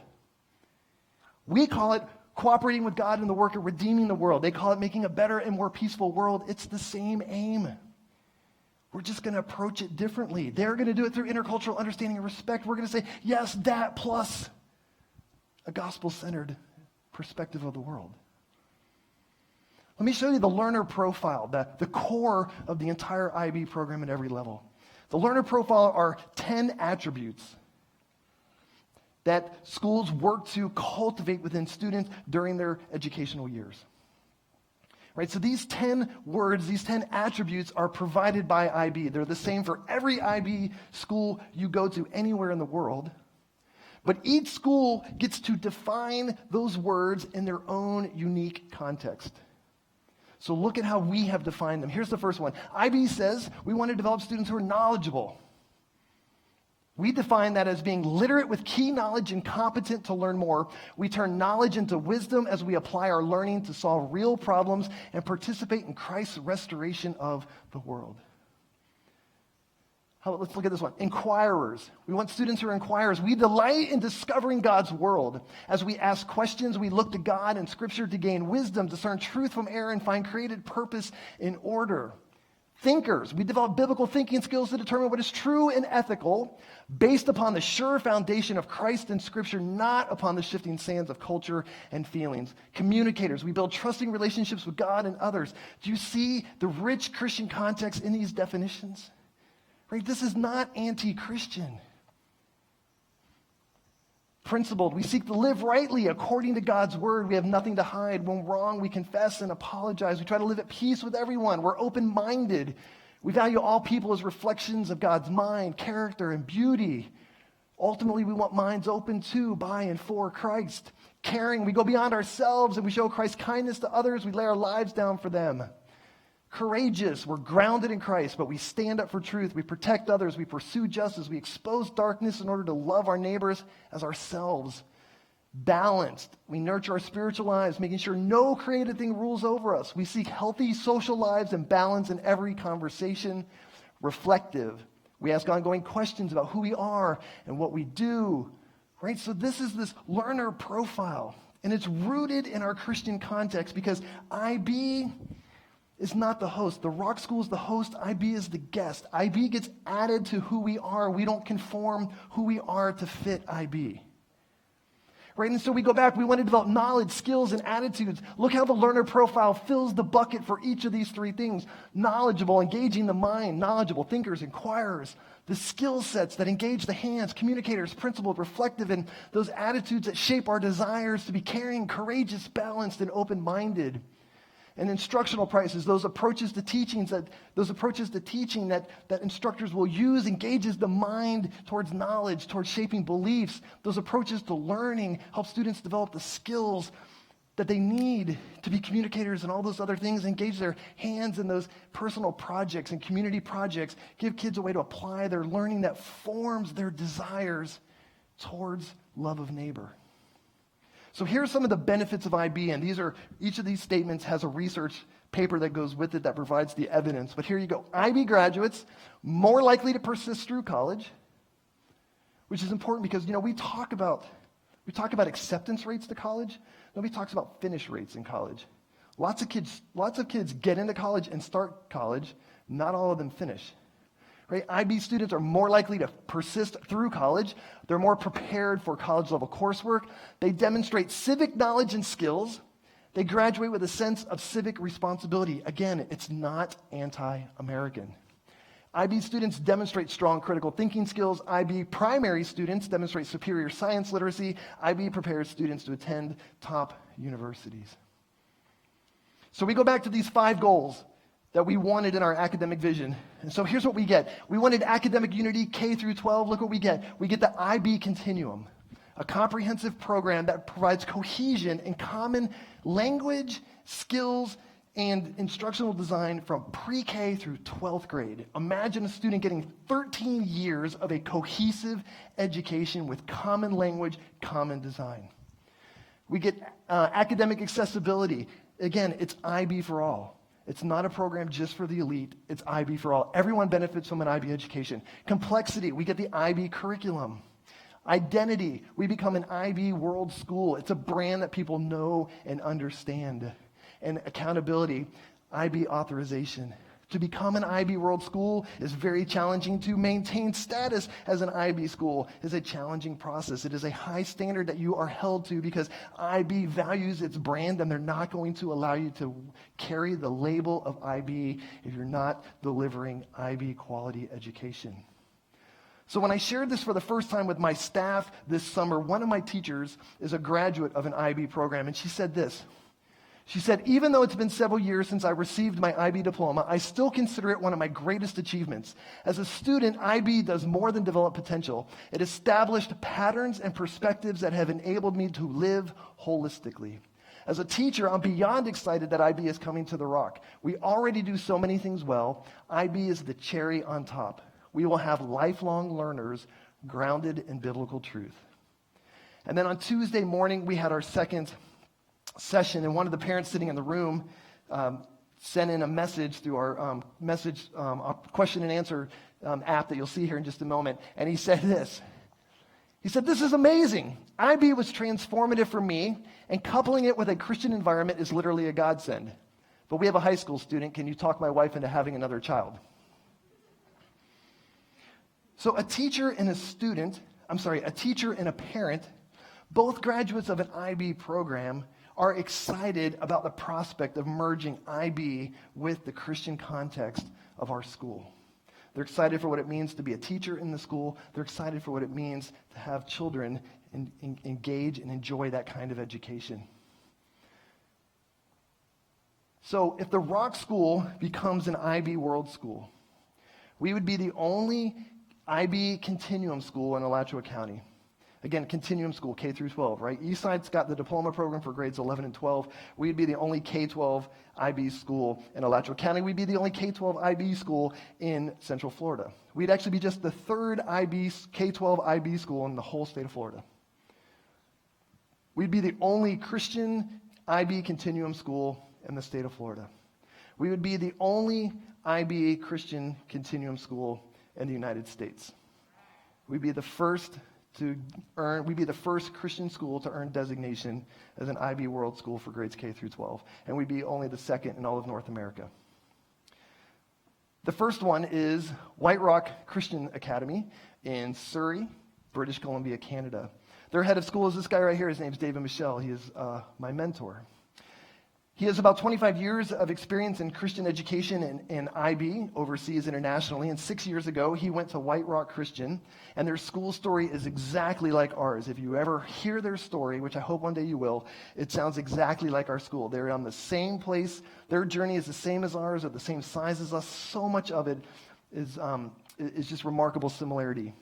We call it cooperating with God in the work of redeeming the world. They call it making a better and more peaceful world. It's the same aim. We're just going to approach it differently. They're going to do it through intercultural understanding and respect. We're going to say, yes, that plus a gospel-centered perspective of the world. Let me show you the learner profile, the core of the entire IB program at every level. The learner profile are 10 attributes that schools work to cultivate within students during their educational years. Right, so these 10 words, these 10 attributes are provided by IB. They're the same for every IB school you go to anywhere in the world. But each school gets to define those words in their own unique context. So look at how we have defined them. Here's the first one. IB says we want to develop students who are knowledgeable. We define that as being literate with key knowledge and competent to learn more. We turn knowledge into wisdom as we apply our learning to solve real problems and participate in Christ's restoration of the world. Let's look at this one. Inquirers. We want students who are inquirers. We delight in discovering God's world. As we ask questions, we look to God and Scripture to gain wisdom, discern truth from error, and find created purpose in order. Thinkers. We develop biblical thinking skills to determine what is true and ethical based upon the sure foundation of Christ and Scripture, not upon the shifting sands of culture and feelings. Communicators. We build trusting relationships with God and others. Do you see the rich Christian context in these definitions? Right? This is not anti-Christian. Principled. We seek to live rightly according to God's word. We have nothing to hide. When wrong, we confess and apologize. We try to live at peace with everyone. We're open-minded. We value all people as reflections of God's mind, character, and beauty. Ultimately, we want minds open to, by, and for Christ. Caring. We go beyond ourselves and we show Christ's kindness to others. We lay our lives down for them. Courageous. We're grounded in Christ, but we stand up for truth. We protect others. We pursue justice. We expose darkness in order to love our neighbors as ourselves. Balanced. We nurture our spiritual lives, making sure no created thing rules over us. We seek healthy social lives and balance in every conversation. Reflective. We ask ongoing questions about who we are and what we do. right? So this is this learner profile, and it's rooted in our Christian context because IB is not the host. The Rock School is the host. IB is the guest. IB gets added to who we are. We don't conform who we are to fit IB. Right? And so we go back. We want to develop knowledge, skills, and attitudes. Look how the learner profile fills the bucket for each of these three things. Knowledgeable, engaging the mind, knowledgeable, thinkers, inquirers. The skill sets that engage the hands, communicators, principled, reflective, and those attitudes that shape our desires to be caring, courageous, balanced, and open-minded. And instructional prices, those approaches to teaching that instructors will use, engages the mind towards knowledge, towards shaping beliefs. Those approaches to learning help students develop the skills that they need to be communicators and all those other things, engage their hands in those personal projects and community projects, give kids a way to apply their learning that forms their desires towards love of neighbor. So here are some of the benefits of IB, and each of these statements has a research paper that goes with it that provides the evidence. But here you go. IB graduates more likely to persist through college, which is important because we talk about acceptance rates to college. Nobody talks about finish rates in college. Lots of kids get into college and start college. Not all of them finish. Right? IB students are more likely to persist through college. They're more prepared for college-level coursework. They demonstrate civic knowledge and skills. They graduate with a sense of civic responsibility. Again, it's not anti-American. IB students demonstrate strong critical thinking skills. IB primary students demonstrate superior science literacy. IB prepares students to attend top universities. So we go back to these 5 goals that we wanted in our academic vision. And so here's what we get. We wanted academic unity, K through 12. Look what we get. We get the IB Continuum, a comprehensive program that provides cohesion and common language, skills, and instructional design from pre-K through 12th grade. Imagine a student getting 13 years of a cohesive education with common language, common design. We get academic accessibility. Again, it's IB for all. It's not a program just for the elite. It's IB for all. Everyone benefits from an IB education. Complexity, we get the IB curriculum. Identity, we become an IB world school. It's a brand that people know and understand. And accountability, IB authorization. To become an IB world school is very challenging. To maintain status as an IB school is a challenging process. It is a high standard that you are held to because IB values its brand, and they're not going to allow you to carry the label of IB if you're not delivering IB quality education. So when I shared this for the first time with my staff this summer, one of my teachers is a graduate of an IB program, and she said this. She said, even though it's been several years since I received my IB diploma, I still consider it one of my greatest achievements. As a student, IB does more than develop potential. It established patterns and perspectives that have enabled me to live holistically. As a teacher, I'm beyond excited that IB is coming to the Rock. We already do so many things well. IB is the cherry on top. We will have lifelong learners grounded in biblical truth. And then on Tuesday morning, we had our second session, and one of the parents sitting in the room sent in a message through our question and answer app that you'll see here in just a moment. And he said this. He said, "This is amazing. IB was transformative for me, and coupling it with a Christian environment is literally a godsend. But we have a high school student. Can you talk my wife into having another child?" So a teacher and a parent, both graduates of an IB program, are excited about the prospect of merging IB with the Christian context of our school. They're excited for what it means to be a teacher in the school. They're excited for what it means to have children engage and enjoy that kind of education. So if the Rock School becomes an IB World School, we would be the only IB Continuum school in Alachua County. Again, continuum school, K through 12, right? Eastside's got the diploma program for grades 11 and 12. We'd be the only K-12 IB school in Alachua County. We'd be the only K-12 IB school in Central Florida. We'd actually be just the third K-12 IB school in the whole state of Florida. We'd be the only Christian IB continuum school in the state of Florida. We would be the only IB Christian continuum school in the United States. We'd be the first we'd be the first Christian school to earn designation as an IB World School for grades K through 12. And we'd be only the second in all of North America. The first one is White Rock Christian Academy in Surrey, British Columbia, Canada. Their head of school is this guy right here. His name's David Michelle. He is my mentor. He has about 25 years of experience in Christian education in IB, overseas internationally. And 6 years ago, he went to White Rock Christian, and their school story is exactly like ours. If you ever hear their story, which I hope one day you will, it sounds exactly like our school. They're on the same place. Their journey is the same as ours, or the same size as us. So much of it is just remarkable similarity.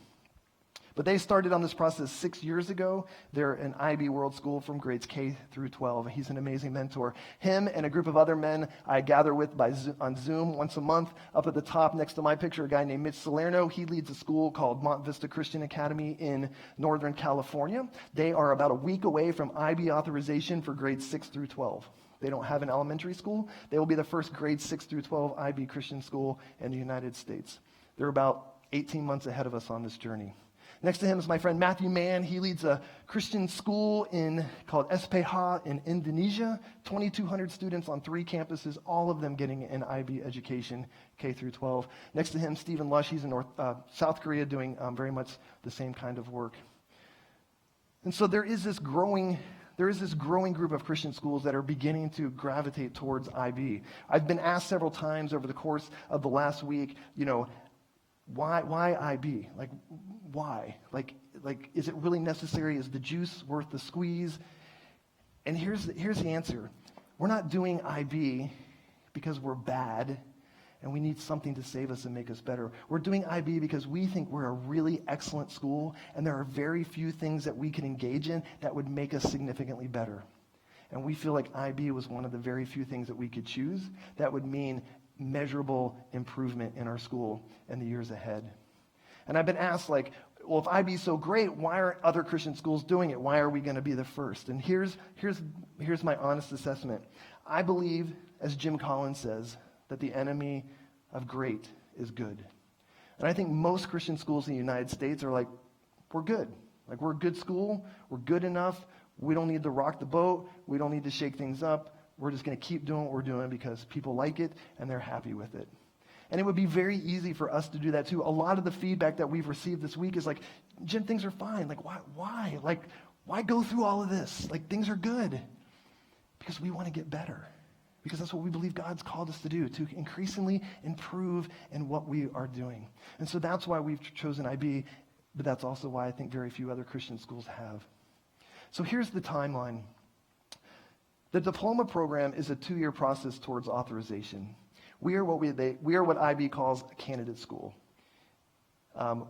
But they started on this process 6 years ago. They're an IB World School from grades K through 12. He's an amazing mentor. Him and a group of other men I gather with on Zoom once a month. Up at the top next to my picture, a guy named Mitch Salerno. He leads a school called Mont Vista Christian Academy in Northern California. They are about a week away from IB authorization for grades 6 through 12. They don't have an elementary school. They will be the first grade 6 through 12 IB Christian school in the United States. They're about 18 months ahead of us on this journey. Next to him is my friend Matthew Mann. He leads a Christian school called SPH in Indonesia. 2,200 students on 3 campuses, all of them getting an IB education, K through 12. Next to him, Stephen Lush. He's in South Korea doing very much the same kind of work. And so there is this growing group of Christian schools that are beginning to gravitate towards IB. I've been asked several times over the course of the last week, why IB? Why? Is it really necessary? Is the juice worth the squeeze? And here's the answer. We're not doing IB because we're bad and we need something to save us and make us better. We're doing IB because we think we're a really excellent school and there are very few things that we can engage in that would make us significantly better. And we feel like IB was one of the very few things that we could choose that would mean measurable improvement in our school in the years ahead. And I've been asked, well, if IB is so great, why aren't other Christian schools doing it? Why are we going to be the first? And here's my honest assessment. I believe, as Jim Collins says, that the enemy of great is good. And I think most Christian schools in the United States are like, we're good. We're a good school. We're good enough. We don't need to rock the boat. We don't need to shake things up. We're just going to keep doing what we're doing because people like it and they're happy with it. And it would be very easy for us to do that too. A lot of the feedback that we've received this week is Jim, things are fine. Why? Why go through all of this? Things are good. Because we want to get better. Because that's what we believe God's called us to do, to increasingly improve in what we are doing. And so that's why we've chosen IB, but that's also why I think very few other Christian schools have. So here's the timeline. The diploma program is a 2-year process towards authorization. We are what IB calls a candidate school.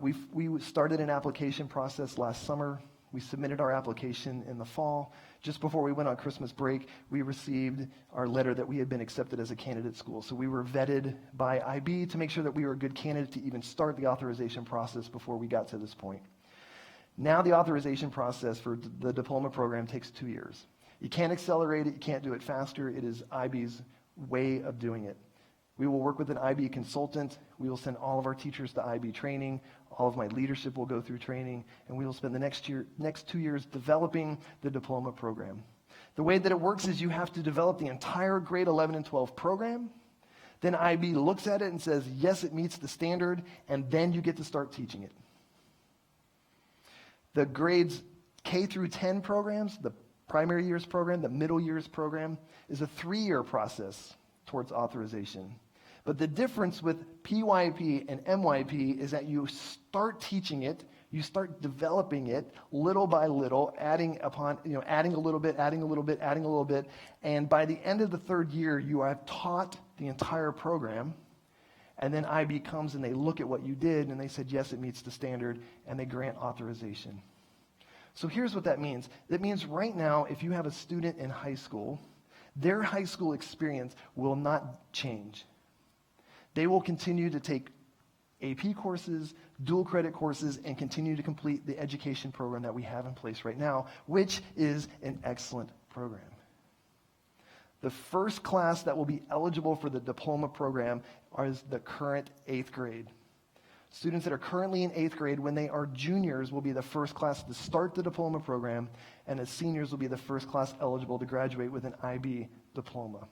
We started an application process last summer. We submitted our application in the fall. Just before we went on Christmas break, we received our letter that we had been accepted as a candidate school. So we were vetted by IB to make sure that we were a good candidate to even start the authorization process before we got to this point. Now the authorization process for the diploma program takes 2 years. You can't accelerate it. You can't do it faster. It is IB's way of doing it. We will work with an IB consultant. We will send all of our teachers to IB training. All of my leadership will go through training. And we will spend the next 2 years developing the diploma program. The way that it works is you have to develop the entire grade 11 and 12 program. Then IB looks at it and says, yes, it meets the standard. And then you get to start teaching it. The grades K through 10 programs, the primary years program, the middle years program, is a 3-year process towards authorization. But the difference with PYP and MYP is that you start teaching it, you start developing it little by little, adding a little bit, and by the end of the 3rd year, you have taught the entire program, and then IB comes and they look at what you did, and they said, yes, it meets the standard, and they grant authorization. So here's what that means. That means right now, if you have a student in high school, their high school experience will not change. They will continue to take AP courses, dual credit courses, and continue to complete the education program that we have in place right now, which is an excellent program. The first class that will be eligible for the diploma program is the current 8th grade. Students that are currently in 8th grade, when they are juniors, will be the first class to start the diploma program, and as seniors will be the first class eligible to graduate with an IB diploma.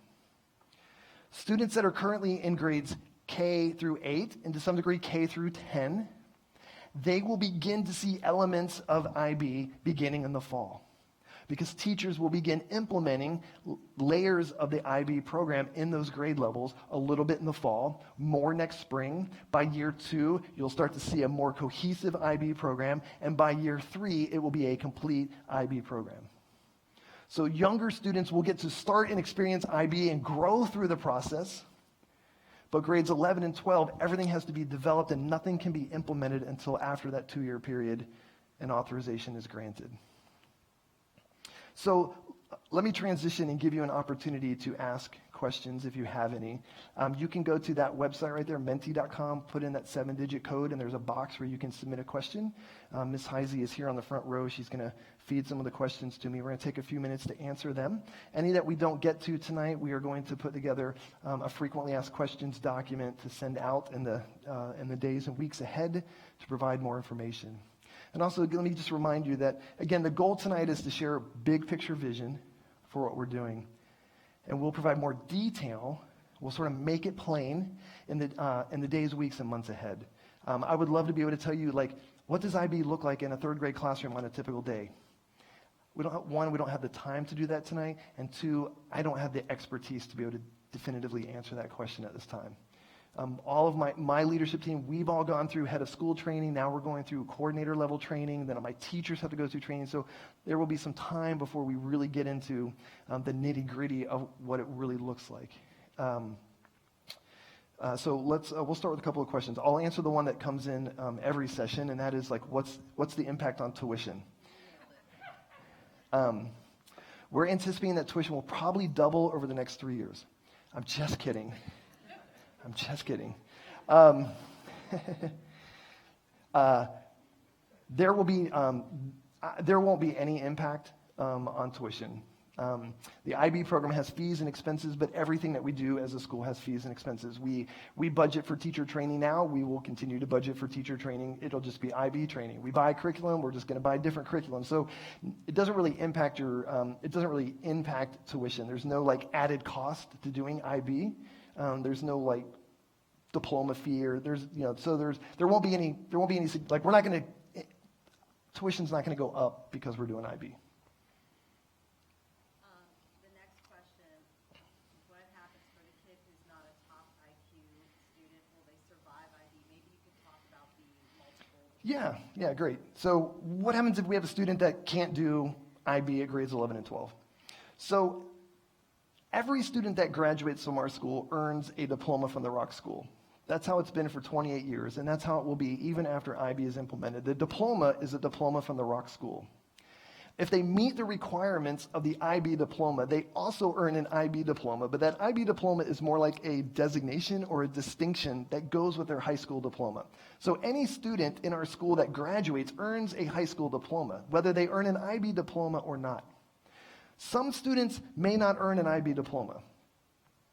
Students that are currently in grades K through 8, and to some degree K through 10, they will begin to see elements of IB beginning in the fall, because teachers will begin implementing layers of the IB program in those grade levels a little bit in the fall, more next spring. By year 2, you'll start to see a more cohesive IB program, and by year 3, it will be a complete IB program. So younger students will get to start and experience IB and grow through the process, but grades 11 and 12, everything has to be developed and nothing can be implemented until after that 2-year period and authorization is granted. So let me transition and give you an opportunity to ask questions if you have any. You can go to that website right there, menti.com, put in that 7-digit code, and there's a box where you can submit a question. Ms. Heisey is here on the front row. She's going to feed some of the questions to me. We're going to take a few minutes to answer them. Any that we don't get to tonight, we are going to put together a frequently asked questions document to send out in the days and weeks ahead to provide more information. And also, let me just remind you that, again, the goal tonight is to share a big picture vision for what we're doing. And we'll provide more detail. We'll sort of make it plain in the days, weeks, and months ahead. I would love to be able to tell you, like, what does IB look like in a 3rd grade classroom on a typical day? We don't have the time to do that tonight. And 2, I don't have the expertise to be able to definitively answer that question at this time. All of my leadership team, we've all gone through head of school training. Now we're going through coordinator level training. Then my teachers have to go through training. So there will be some time before we really get into the nitty gritty of what it really looks like. So we'll start with a couple of questions. I'll answer the one that comes in every session, and that is like, what's the impact on tuition? We're anticipating that tuition will probably double over the next 3 years. I'm just kidding. I'm just kidding. There won't be any impact on tuition. The IB program has fees and expenses, but everything that we do as a school has fees and expenses. We budget for teacher training now. We will continue to budget for teacher training. It'll just be IB training. We buy curriculum. We're just going to buy different curriculum. So it doesn't really impact tuition. There's no like added cost to doing IB. There's no like diploma fee, or there won't be any like tuition's not going to go up because we're doing IB. The next question, what happens for the kid who's not a top IQ student? Will they survive IB? Maybe you could talk about the multiple. Yeah, great. So what happens if we have a student that can't do IB at grades 11 and 12? So every student that graduates from our school earns a diploma from the Rock School. That's how it's been for 28 years, and that's how it will be even after IB is implemented. The diploma is a diploma from the Rock School. If they meet the requirements of the IB diploma, they also earn an IB diploma, but that IB diploma is more like a designation or a distinction that goes with their high school diploma. So any student in our school that graduates earns a high school diploma, whether they earn an IB diploma or not. Some students may not earn an IB diploma.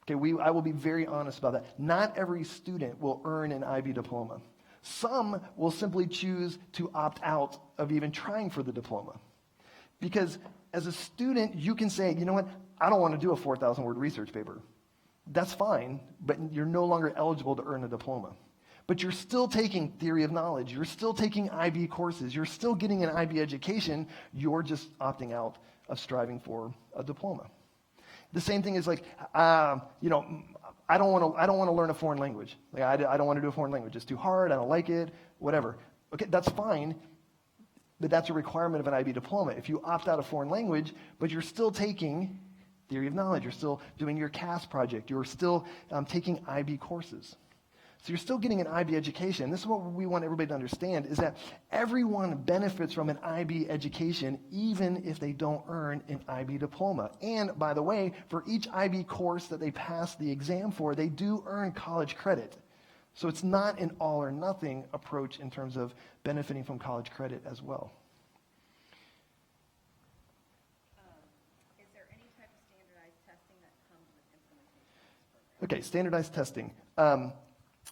Okay, I will be very honest about that. Not every student will earn an IB diploma. Some will simply choose to opt out of even trying for the diploma. Because as a student, you can say, you know what, I don't want to do a 4,000-word research paper. That's fine, but you're no longer eligible to earn a diploma. But you're still taking theory of knowledge. You're still taking IB courses. You're still getting an IB education. You're just opting out of striving for a diploma. The same thing is like, I don't want to learn a foreign language. Like, I don't want to do a foreign language. It's too hard. I don't like it. Whatever. Okay, that's fine. But that's a requirement of an IB diploma. If you opt out of foreign language, but you're still taking theory of knowledge, you're still doing your CAS project, you're still taking IB courses. So you're still getting an IB education. This is what we want everybody to understand, is that everyone benefits from an IB education even if they don't earn an IB diploma. And by the way, for each IB course that they pass the exam for, they do earn college credit. So it's not an all or nothing approach in terms of benefiting from college credit as well. Is there any type of standardized testing that comes with implementation of this program? Okay, standardized testing.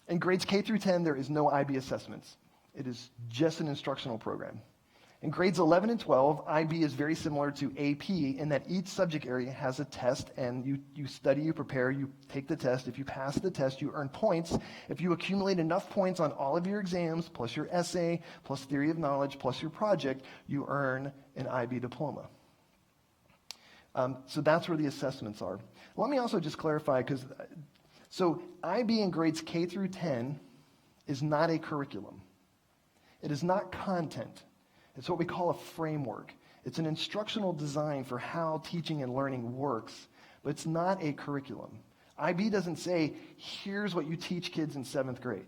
In grades K through 10, there is no IB assessments. It is just an instructional program. In grades 11 and 12, IB is very similar to AP in that each subject area has a test, and you study, you prepare, you take the test. If you pass the test, you earn points. If you accumulate enough points on all of your exams, plus your essay, plus theory of knowledge, plus your project, you earn an IB diploma. So that's where the assessments are. Let me also just clarify, so IB in grades K through 10 is not a curriculum. It is not content. It's what we call a framework. It's an instructional design for how teaching and learning works, but it's not a curriculum. IB doesn't say, here's what you teach kids in 7th grade.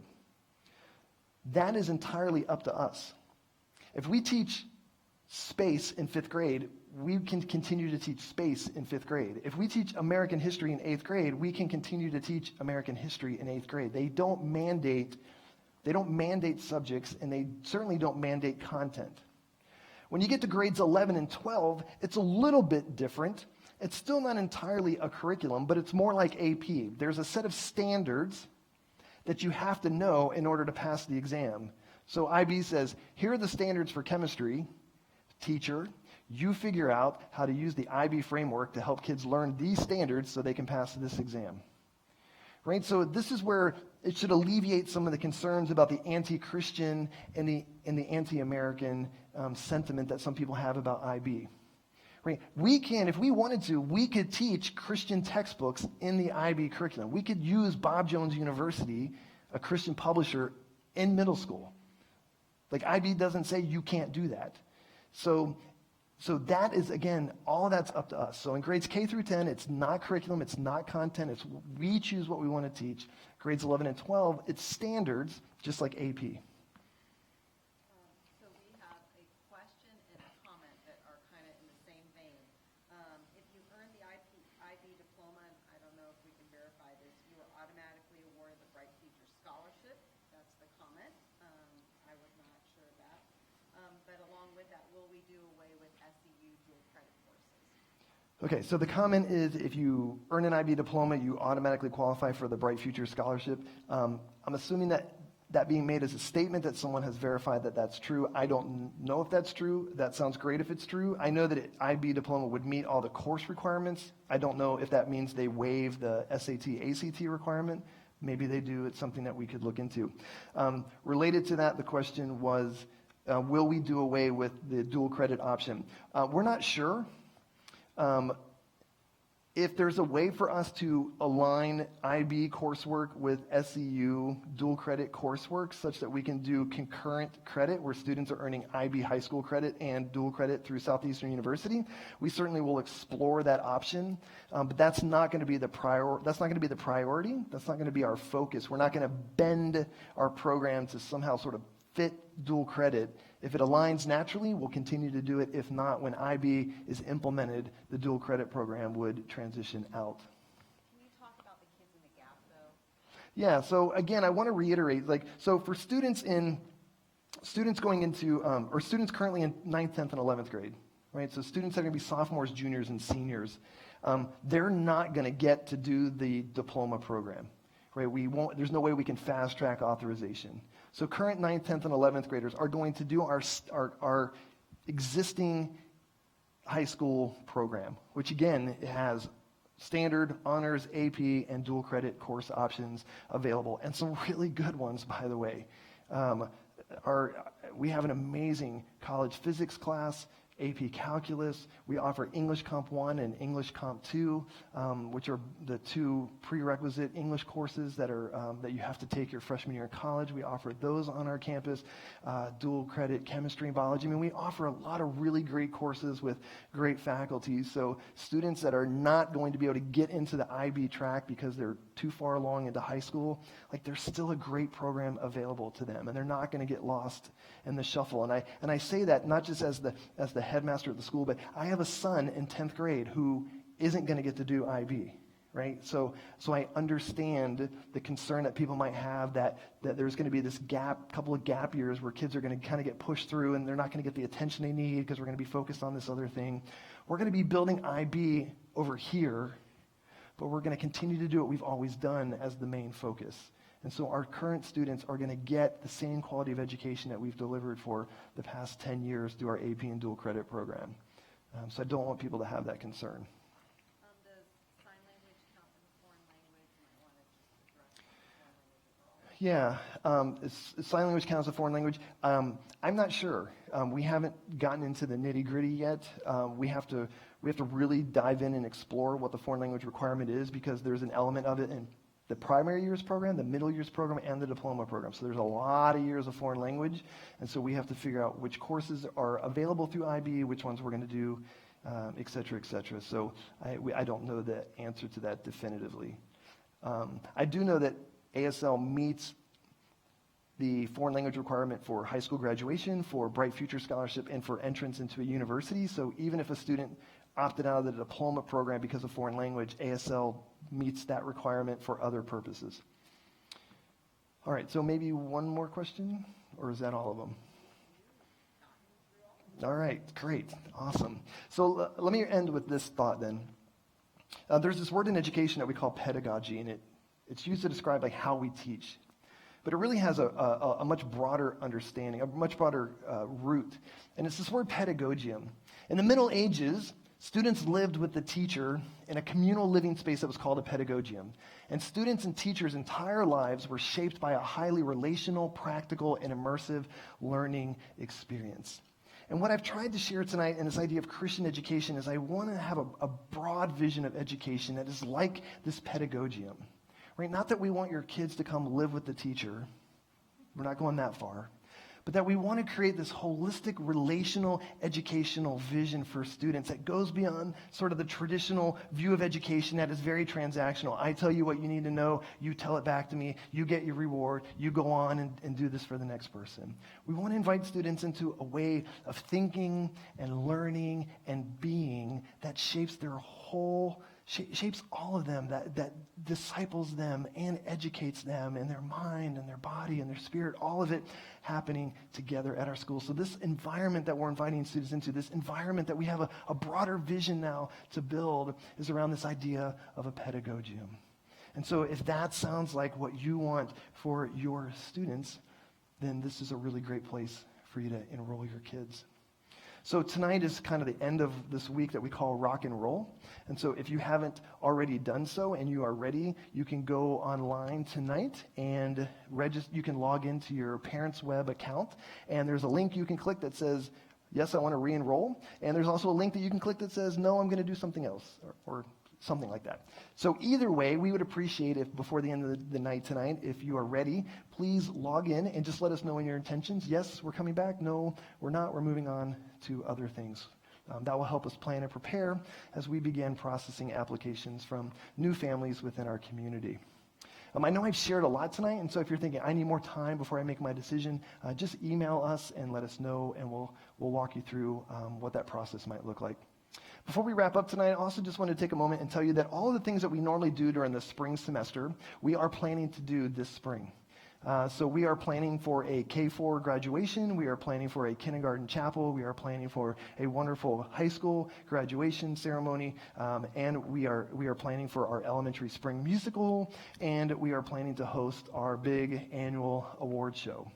That is entirely up to us. If we teach space in 5th grade, we can continue to teach space in 5th grade. If we teach American history in 8th grade, we can continue to teach American history in 8th grade. They don't mandate subjects, and they certainly don't mandate content. When you get to grades 11 and 12, it's a little bit different. It's still not entirely a curriculum, but it's more like AP. There's a set of standards that you have to know in order to pass the exam. So IB says, here are the standards for chemistry. Teacher, you figure out how to use the IB framework to help kids learn these standards so they can pass this exam. Right? So this is where it should alleviate some of the concerns about the anti-Christian and the anti-American sentiment that some people have about IB. Right? If we wanted to, we could teach Christian textbooks in the IB curriculum. We could use Bob Jones University, a Christian publisher, in middle school. Like IB doesn't say you can't do that. So that is, again, all of that's up to us. So in grades K through 10, it's not curriculum, it's not content, we choose what we want to teach. Grades 11 and 12, it's standards, just like AP. So we have a question and a comment that are kind of in the same vein. If you earn the IB diploma, and I don't know if we can verify this, you are automatically awarded the Bright Future Scholarship. That's the comment. I was not sure of that. But along with that, will we do away with SEU dual credit courses? Okay, so the comment is if you earn an IB diploma, you automatically qualify for the Bright Future Scholarship. I'm assuming that being made as a statement that someone has verified that that's true. I don't know if that's true. That sounds great if it's true. I know that an IB diploma would meet all the course requirements. I don't know if that means they waive the SAT, ACT requirement. Maybe they do. It's something that we could look into. Related to that, the question was, will we do away with the dual credit option? We're not sure. If there's a way for us to align IB coursework with SEU dual credit coursework such that we can do concurrent credit where students are earning IB high school credit and dual credit through Southeastern University, we certainly will explore that option. But that's not going to be the priority. That's not going to be our focus. We're not going to bend our program to somehow sort of fit dual credit. If it aligns naturally, we'll continue to do it. If not, when IB is implemented, the dual credit program would transition out. Can you talk about the kids in the gap, though? Yeah, so again, I want to reiterate, so for students going into, or students currently in 9th, 10th, and 11th grade, right? So students that are going to be sophomores, juniors, and seniors, they're not going to get to do the diploma program, right? There's no way we can fast track authorization. So current 9th, 10th, and 11th graders are going to do our existing high school program, which again we standard, honors, AP, and dual credit course options available, and some really good ones, by the way. We have an amazing college physics class, AP Calculus. We offer English Comp 1 and English Comp 2, which are the two prerequisite English courses that you have to take your freshman year in college. We offer those on our campus. Dual credit chemistry and biology. I mean, we offer a lot of really great courses with great faculty. So students that are not going to be able to get into the IB track because they're too far along into high school, there's still a great program available to them, and they're not going to get lost in the shuffle. And I say that not just as the headmaster at the school, but I have a son in 10th grade who isn't going to get to do IB, right? So I understand the concern that people might have that there's going to be this couple of gap years where kids are going to kind of get pushed through and they're not going to get the attention they need because we're going to be focused on this other thing. We're going to be building IB over here, but we're going to continue to do what we've always done as the main focus. And so our current students are going to get the same quality of education that we've delivered for the past 10 years through our AP and dual credit program. So I don't want people to have that concern. Does sign language count as a foreign language? And I want to just address foreign language overall. Sign language counts as a foreign language. I'm not sure. We haven't gotten into the nitty-gritty yet. We have to really dive in and explore what the foreign language requirement is, because there's an element of it in the primary years program, the middle years program, and the diploma program. So there's a lot of years of foreign language, and so we have to figure out which courses are available through IB, which ones we're going to do, et cetera, et cetera. So I don't know the answer to that definitively. I do know that ASL meets the foreign language requirement for high school graduation, for Bright Future Scholarship, and for entrance into a university. So even if a student opted out of the diploma program because of foreign language, ASL meets that requirement for other purposes. All right, so maybe one more question, or is that all of them? All right, great, awesome. So let me end with this thought then. There's this word in education that we call pedagogy, and it's used to describe like how we teach. But it really has a much broader understanding, a much broader root. And it's this word pedagogium. In the Middle Ages, students lived with the teacher in a communal living space that was called a pedagogium. And students and teachers' entire lives were shaped by a highly relational, practical, and immersive learning experience. And what I've tried to share tonight in this idea of Christian education is I want to have a broad vision of education that is like this pedagogium. Right? Not that we want your kids to come live with the teacher. We're not going that far. But that we want to create this holistic, relational, educational vision for students that goes beyond sort of the traditional view of education that is very transactional. I tell you what you need to know, you tell it back to me, you get your reward, you go on and do this for the next person. We want to invite students into a way of thinking and learning and being that shapes their whole shapes all of them, that disciples them and educates them in their mind and their body and their spirit, all of it happening together at our school. So this environment that we're inviting students into, this environment that we have a broader vision now to build, is around this idea of a pedagogium. And so if that sounds like what you want for your students, then this is a really great place for you to enroll your kids. So tonight is kind of the end of this week that we call Rock and Roll. And so if you haven't already done so and you are ready, you can go online tonight and you can log into your parents' web account. And there's a link you can click that says, yes, I want to re-enroll. And there's also a link that you can click that says, no, I'm going to do something else, or something like that. So either way, we would appreciate if before the end of the night tonight, if you are ready, please log in and just let us know your intentions. Yes, we're coming back. No, we're not. We're moving on to other things. That will help us plan and prepare as we begin processing applications from new families within our community. I know I've shared a lot tonight, and so if you're thinking, I need more time before I make my decision, just email us and let us know, and we'll walk you through what that process might look like. Before we wrap up tonight, I also just want to take a moment and tell you that all of the things that we normally do during the spring semester, we are planning to do this spring. So we are planning for a K-4 graduation. We are planning for a kindergarten chapel. We are planning for a wonderful high school graduation ceremony. And we are planning for our elementary spring musical. And we are planning to host our big annual award show.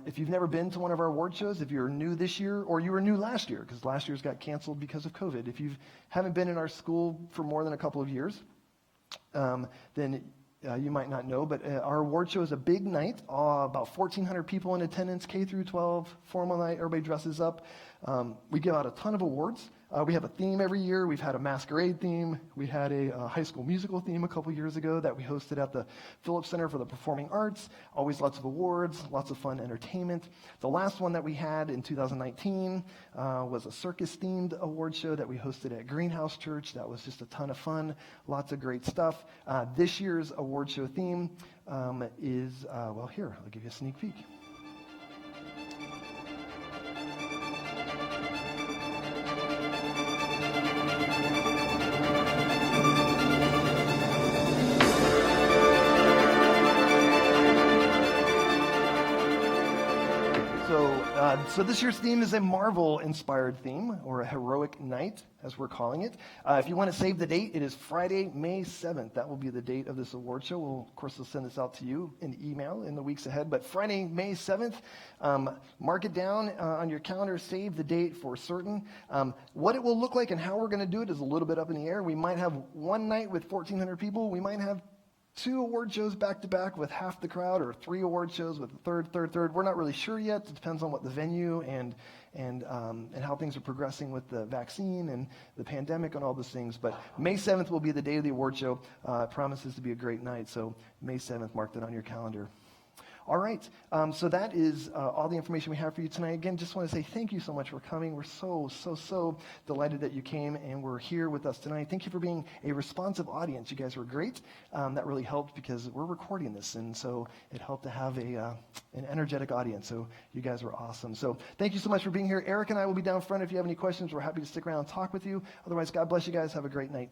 If you've never been to one of our award shows, if you're new this year, or you were new last year, because last year's got canceled because of COVID, if you haven't been in our school for more than a couple of years, then you might not know, but our award show is a big night, about 1,400 people in attendance, K through 12, formal night, everybody dresses up. We give out a ton of awards. We have a theme every year. We've had a masquerade theme. We had a high school musical theme a couple years ago that we hosted at the Phillips Center for the Performing Arts. Always lots of awards, lots of fun entertainment. The last one that we had in 2019 was a circus-themed award show that we hosted at Greenhouse Church. That was just a ton of fun, lots of great stuff. This year's award show theme is, well, here, I'll give you a sneak peek. So this year's theme is a Marvel-inspired theme, or a heroic night, as we're calling it. If you want to save the date, it is Friday, May 7th. That will be the date of this award show. Of course, we'll send this out to you in email in the weeks ahead. But Friday, May 7th, mark it down on your calendar, save the date for certain. What it will look like and how we're going to do it is a little bit up in the air. We might have one night with 1,400 people. We might have 2 award shows back to back with half the crowd, or 3 award shows with a third. We're not really sure yet. It depends on what the venue and how things are progressing with the vaccine and the pandemic and all those things. But May 7th will be the day of the award show. It promises to be a great night. So May 7th, mark that on your calendar. All right, so that is all the information we have for you tonight. Again, just want to say thank you so much for coming. We're so delighted that you came and were here with us tonight. Thank you for being a responsive audience. You guys were great. That really helped because we're recording this, and so it helped to have an energetic audience. So you guys were awesome. So thank you so much for being here. Eric and I will be down front. If you have any questions, we're happy to stick around and talk with you. Otherwise, God bless you guys. Have a great night.